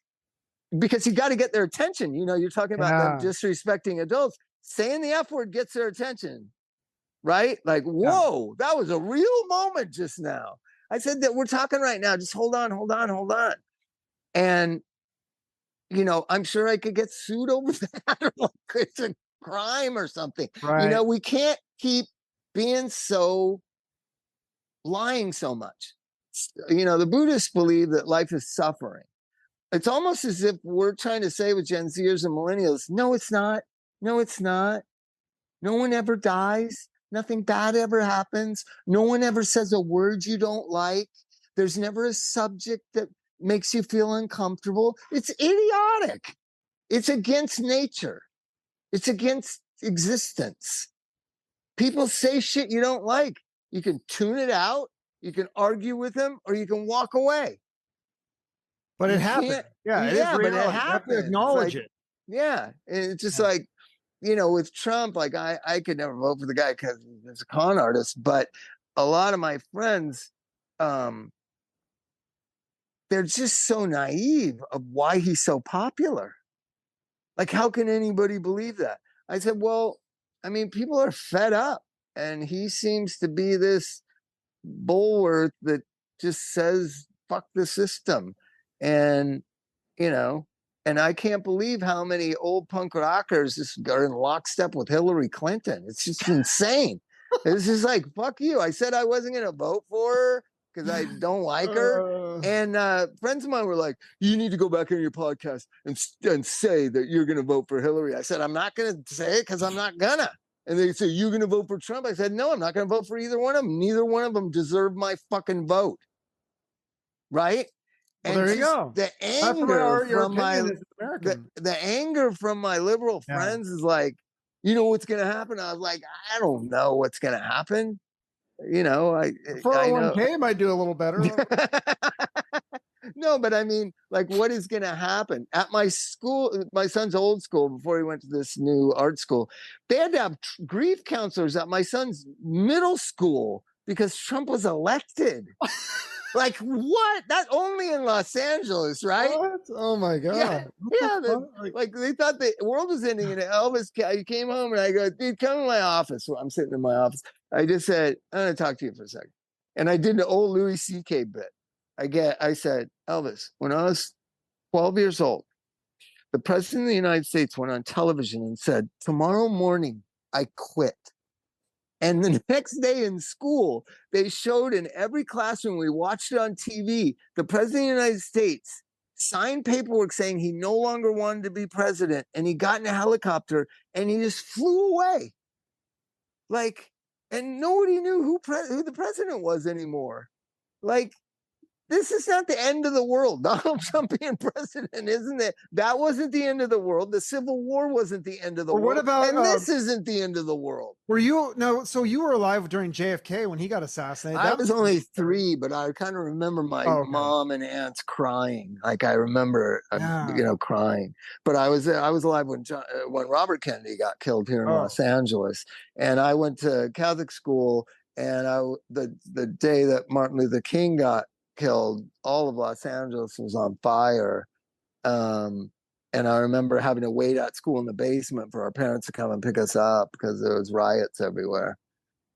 because you got to get their attention. You know, you're talking about them disrespecting adults. Saying the F word gets their attention, right? Like, whoa, that was a real moment just now. I said that we're talking right now. Just hold on. And, you know, I'm sure I could get sued over that. Like it's a crime or something. Right. You know, we can't keep being lying so much. You know, the Buddhists believe that life is suffering. It's almost as if we're trying to say with Gen Zers and millennials, no, it's not. No, it's not. No one ever dies. Nothing bad ever happens. No one ever says a word you don't like. There's never a subject that makes you feel uncomfortable. It's idiotic. It's against nature. It's against existence. People say shit you don't like. You can tune it out. You can argue with them, or you can walk away. But it happened. Yeah, it is real. But it happened. You have to acknowledge it. Yeah, it's just like, you know, with Trump, like I could never vote for the guy because he's a con artist. But a lot of my friends, they're just so naive of why he's so popular. Like, how can anybody believe that? I said, well, I mean, people are fed up, and he seems to be this bulwark that just says fuck the system. And you know, and I can't believe how many old punk rockers just are in lockstep with Hillary Clinton. It's just insane. It's just like, fuck you. I said I wasn't going to vote for her because I don't like her. And friends of mine were like, you need to go back on your podcast and say that you're going to vote for Hillary. I said, I'm not going to say it because I'm not going to. And they say, you're going to vote for Trump? I said, no, I'm not going to vote for either one of them. Neither one of them deserve my fucking vote. Right? Well, and there you go. The anger from the anger from my liberal friends is like, you know what's going to happen? I was like, I don't know what's going to happen. You know, 401k might do a little better. No, but I mean, like, what is going to happen at my school? My son's old school, before he went to this new art school, they had to have grief counselors at my son's middle school because Trump was elected. Like, what? That only in Los Angeles, right? What? Oh my god! Like they thought the world was ending, and Elvis came home, and I go, dude, come in my office. Well, I'm sitting in my office. I just said, I'm going to talk to you for a second, and I did an old Louis C.K. bit. I said, Elvis, when I was 12 years old, the president of the United States went on television and said, tomorrow morning, I quit. And the next day in school, they showed in every classroom, we watched it on TV, the president of the United States signed paperwork saying he no longer wanted to be president. And he got in a helicopter and he just flew away. Like, and nobody knew who the president was anymore. Like, this is not the end of the world. Donald Trump being president, isn't it? That wasn't the end of the world. The Civil War wasn't the end of the world. What about, and this isn't the end of the world. Were you so you were alive during JFK when he got assassinated? I was only 3, but I kind of remember my mom and aunts crying. Like I remember, crying. But I was alive when Robert Kennedy got killed here in Los Angeles, and I went to Catholic school. And the day that Martin Luther King got killed, all of Los Angeles was on fire. And I remember having to wait at school in the basement for our parents to come and pick us up because there was riots everywhere.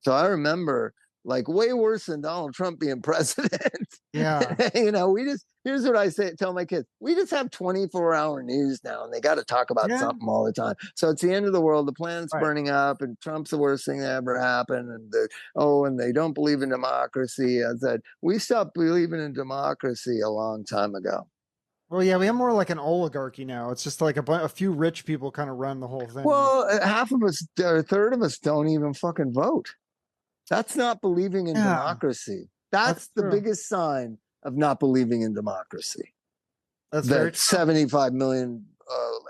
So I remember, like, way worse than Donald Trump being president. Yeah. Here's what I tell my kids. We just have 24-hour news now, and they got to talk about something all the time. So it's the end of the world. The planet's burning up, and Trump's the worst thing that ever happened. And they don't believe in democracy. I said, we stopped believing in democracy a long time ago. Well, yeah, we have more like an oligarchy now. It's just like a few rich people kind of run the whole thing. Well, half of us, or a third of us, don't even fucking vote. That's not believing in democracy. That's the biggest sign of not believing in democracy. That's very That true. 75 million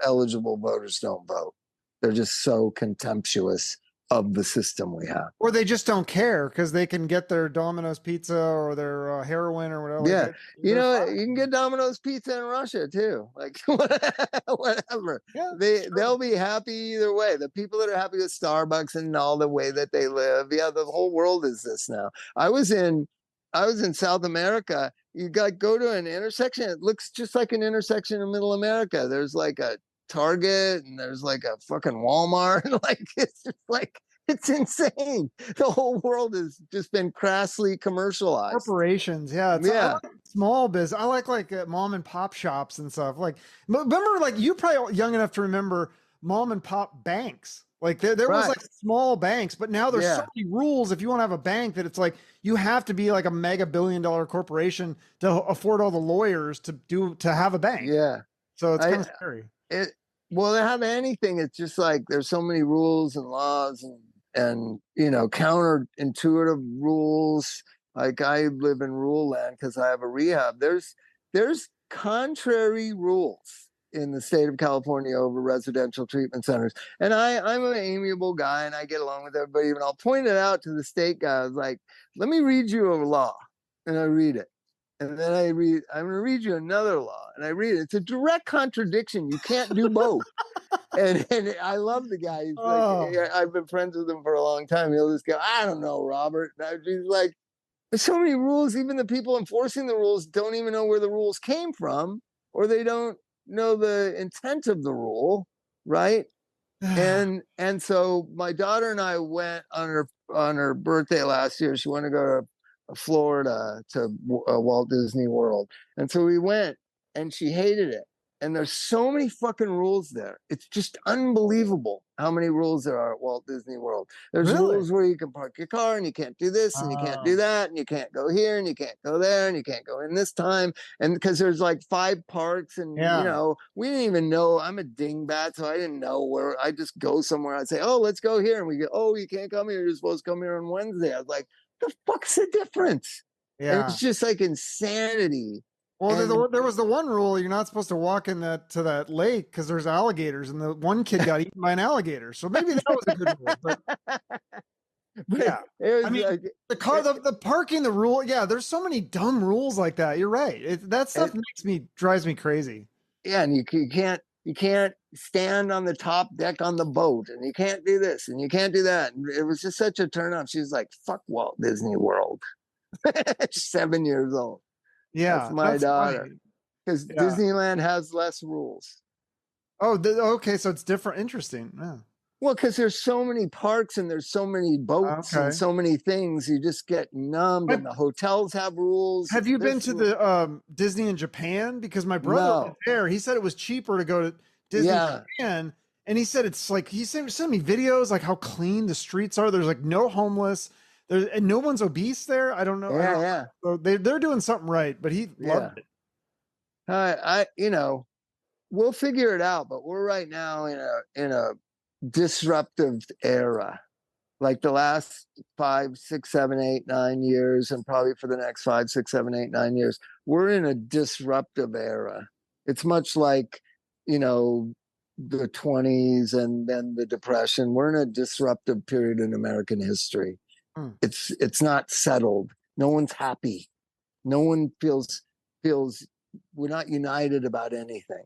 eligible voters don't vote. They're just so contemptuous of the system we have. Or they just don't care because they can get their Domino's pizza or their heroin or whatever. Yeah, Like you they're know, fine. you can get Domino's pizza in Russia too. Like whatever, Yeah, they'll be happy either way. The people that are happy with Starbucks and all the way that they live, yeah, the whole world is this now. I was in South America. You got go to an intersection. It looks just like an intersection in Middle America. There's like a Target and there's like a fucking Walmart. Like it's just like. It's insane. The whole world has just been crassly commercialized. corporations. Yeah, I Yeah. like small business. I like mom and pop shops and stuff. Like remember, like you probably young enough to remember mom and pop banks. Like there was Right. like small banks, but now there's so Yeah. many rules if you want to have a bank that it's like you have to be like a mega billion-dollar corporation to afford all the lawyers to have a bank. Yeah. So it's kind of scary. Well, to have anything, it's just like there's so many rules and laws and you know, counterintuitive rules. Like I live in rural land because I have a rehab. There's contrary rules in the state of California over residential treatment centers. And I'm an amiable guy and I get along with everybody. And I'll point it out to the state guy. I was like, let me read you a law. And I read it. And then I'm going to read you another law. And I read it. It's a direct contradiction. You can't do both. And I love the guy. He's like, I've been friends with him for a long time. He'll just go, I don't know, Robert. And he's like, there's so many rules. Even the people enforcing the rules don't even know where the rules came from, or they don't know the intent of the rule, right? and so my daughter and I went on her birthday last year. She wanted to go to Florida to Walt Disney World, and so we went, and she hated it. And there's so many fucking rules there. It's just unbelievable how many rules there are at Walt Disney World. There's rules where you can park your car and you can't do this and you can't do that and you can't go here and you can't go there and you can't go in this time. And because there's like 5 parks and, you know, we didn't even know. I'm a dingbat, so I didn't know where. I just go somewhere. I'd say, oh, let's go here. And we go, oh, you can't come here. You're supposed to come here on Wednesday. I was like, the fuck's the difference? Yeah. And it's just like insanity. Well, there was the one rule: you're not supposed to walk in to that lake because there's alligators, and the one kid got eaten by an alligator. So maybe that was a good rule. But yeah, I mean, like, the parking, the rule. Yeah, there's so many dumb rules like that. You're right. That stuff drives me crazy. Yeah, and you can't stand on the top deck on the boat, and you can't do this, and you can't do that. And it was just such a turn on. She was like, "Fuck Walt Disney World." 7 years old. Yeah, that's my daughter. Because Disneyland has less rules. Oh, okay, so it's different. Interesting. Yeah. Well, because there's so many parks and there's so many boats and so many things, you just get numbed. And the hotels have rules. Have you been to the Disney in Japan? Because my brother went there. He said it was cheaper to go to Disney in Japan, and he said it's like he sent me videos like how clean the streets are. There's like no homeless. And no one's obese there. I don't know. Yeah. So they're doing something right, but he loved it. You know, we'll figure it out, but we're right now in a disruptive era. Like the last 5, 6, 7, 8, 9 years, and probably for the next 5, 6, 7, 8, 9 years, we're in a disruptive era. It's much like, you know, the 20s and then the Depression. We're in a disruptive period in American history. It's not settled. No one's happy. No one feels we're not united about anything.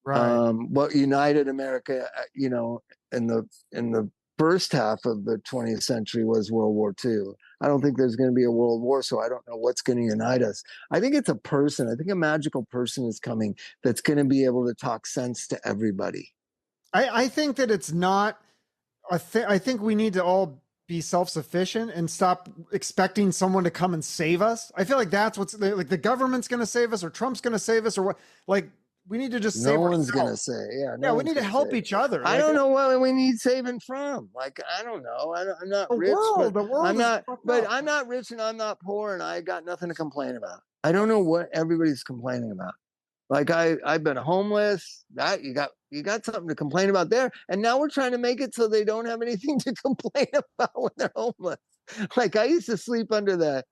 Right. What united America, you know, in the first half of the 20th century was World War II. I don't think there's going to be a world war, so I don't know what's going to unite us. I think it's a person. I think a magical person is coming that's going to be able to talk sense to everybody. I think that it's not. I think we need to all be self-sufficient and stop expecting someone to come and save us. I feel like that's what's like the government's going to save us or Trump's going to save us or what. Like we need to just save ourselves. No one's going to say, yeah, we need to help each other. I don't know what we need saving from. Like, I don't know. I'm not rich, but I'm not rich and I'm not poor and I got nothing to complain about. I don't know what everybody's complaining about. Like I've been homeless. That you got something to complain about there. And now we're trying to make it so they don't have anything to complain about when they're homeless. Like I used to sleep under the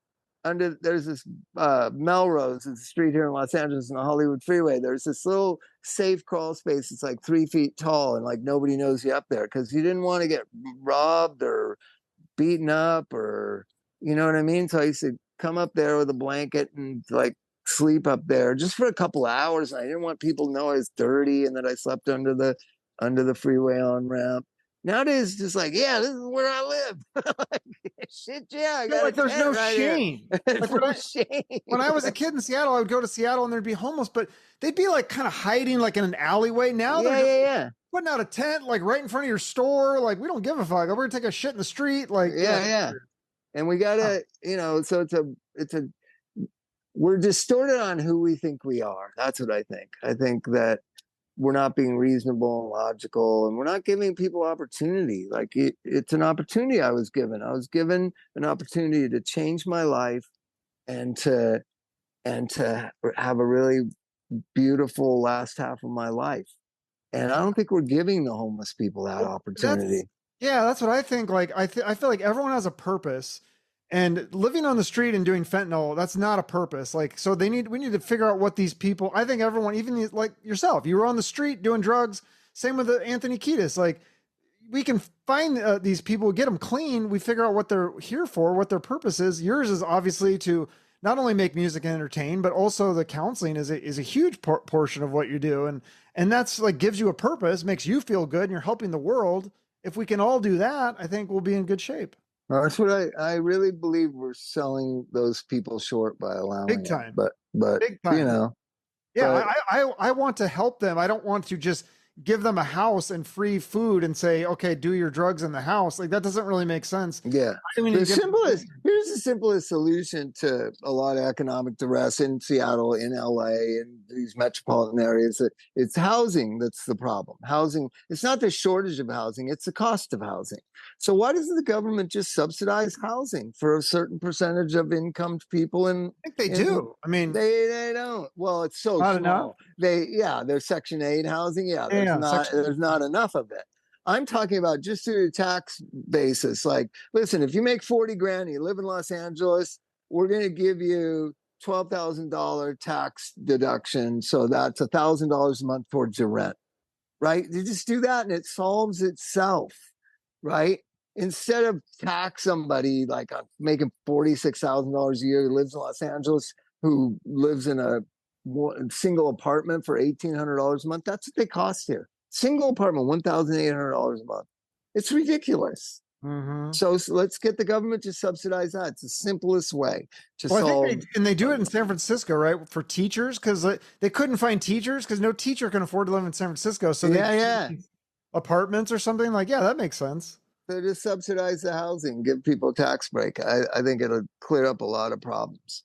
there's this Melrose, it's a street here in Los Angeles on the Hollywood freeway. There's this little safe crawl space. It's like 3 feet tall, and like nobody knows you up there because you didn't want to get robbed or beaten up, or you know what I mean. So I used to come up there with a blanket and like sleep up there just for a couple hours. And I didn't want people to know I was dirty and that I slept under the freeway on ramp. Nowadays, just like, yeah, this is where I live. Like, shit, yeah, I got like there's no right shame. Like when I was a kid in Seattle, I would go to Seattle and there'd be homeless, but they'd be like kind of hiding like in an alleyway. Now they're just putting out a tent like right in front of your store. Like, we don't give a fuck. We're gonna take a shit in the street. Like, yeah. And we gotta, so we're distorted on who we think we are. That's what I think. I think that we're not being reasonable and logical, and we're not giving people opportunity. Like it's an opportunity I was given. I was given an opportunity to change my life and to have a really beautiful last half of my life. And I don't think we're giving the homeless people that opportunity. That's what I think. Like, I feel like everyone has a purpose, and living on the street and doing fentanyl, that's not a purpose. Like, so we need to figure out what these people, I think everyone, even like yourself, you were on the street doing drugs. Same with Anthony Kiedis. Like, we can find these people, get them clean. We figure out what they're here for, what their purpose is. Yours is obviously to not only make music and entertain, but also the counseling is a huge portion of what you do. And that's like, gives you a purpose, makes you feel good, and you're helping the world. If we can all do that, I think we'll be in good shape. Well, that's what I really believe we're selling those people short by allowing big time. But big time. I want to help them. I don't want to just give them a house and free food and say, okay, do your drugs in the house. Like, that doesn't really make sense. Yeah. Here's the simplest solution to a lot of economic duress in Seattle, in LA, in these metropolitan areas. It's housing that's the problem. Housing, it's not the shortage of housing, it's the cost of housing. So why doesn't the government just subsidize housing for a certain percentage of income people? And I think they do. I mean, they don't. Well, it's so small. Enough. There's Section 8 housing. There's not enough of it. I'm talking about just through the tax basis. Like, listen, if you make 40 grand and you live in Los Angeles, we're going to give you $12,000 tax deduction. So that's $1,000 a month towards your rent, right? You just do that and it solves itself, right? Instead of tax somebody like making $46,000 a year who lives in Los Angeles, who lives in a single apartment for $1,800 a month. That's what they cost here. Single apartment, $1,800 a month. It's ridiculous. Mm-hmm. So let's get the government to subsidize that. It's the simplest way to solve. And they do it in San Francisco, right? For teachers, because they couldn't find teachers because no teacher can afford to live in San Francisco. So apartments or something like, that makes sense. So just subsidize the housing, give people a tax break. I think it'll clear up a lot of problems.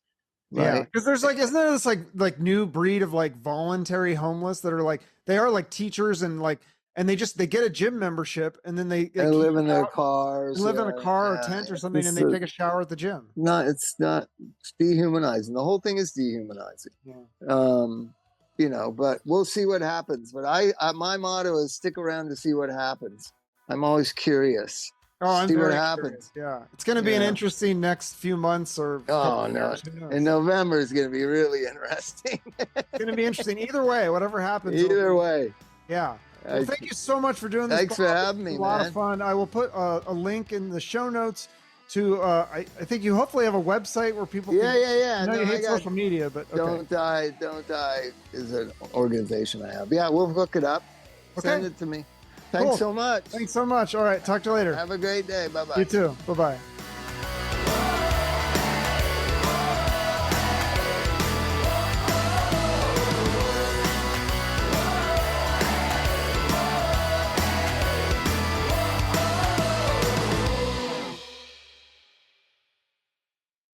Right? Yeah, because there's like, isn't there this like new breed of like voluntary homeless that are like, they are like teachers and like, and they get a gym membership and then they live in their cars, live in a car or tent or something, and they take a shower at the gym. It's dehumanizing. The whole thing is dehumanizing. Yeah. But we'll see what happens. But my motto is stick around to see what happens. I'm always curious. See what happens. Yeah, it's going to be an interesting next few months or. Oh no! In November is going to be really interesting. It's going to be interesting either way. Whatever happens. Either way. Yeah. Well, thank you so much for doing this. Thanks for having me. A lot of fun. I will put a link in the show notes to. I think you hopefully have a website where people. Yeah. I hate social media, but okay. Don't Die is an organization I have. Yeah, we'll hook it up. Okay. Send it to me. Thanks so much. Thanks so much. All right. Talk to you later. Have a great day. Bye-bye. You too. Bye-bye.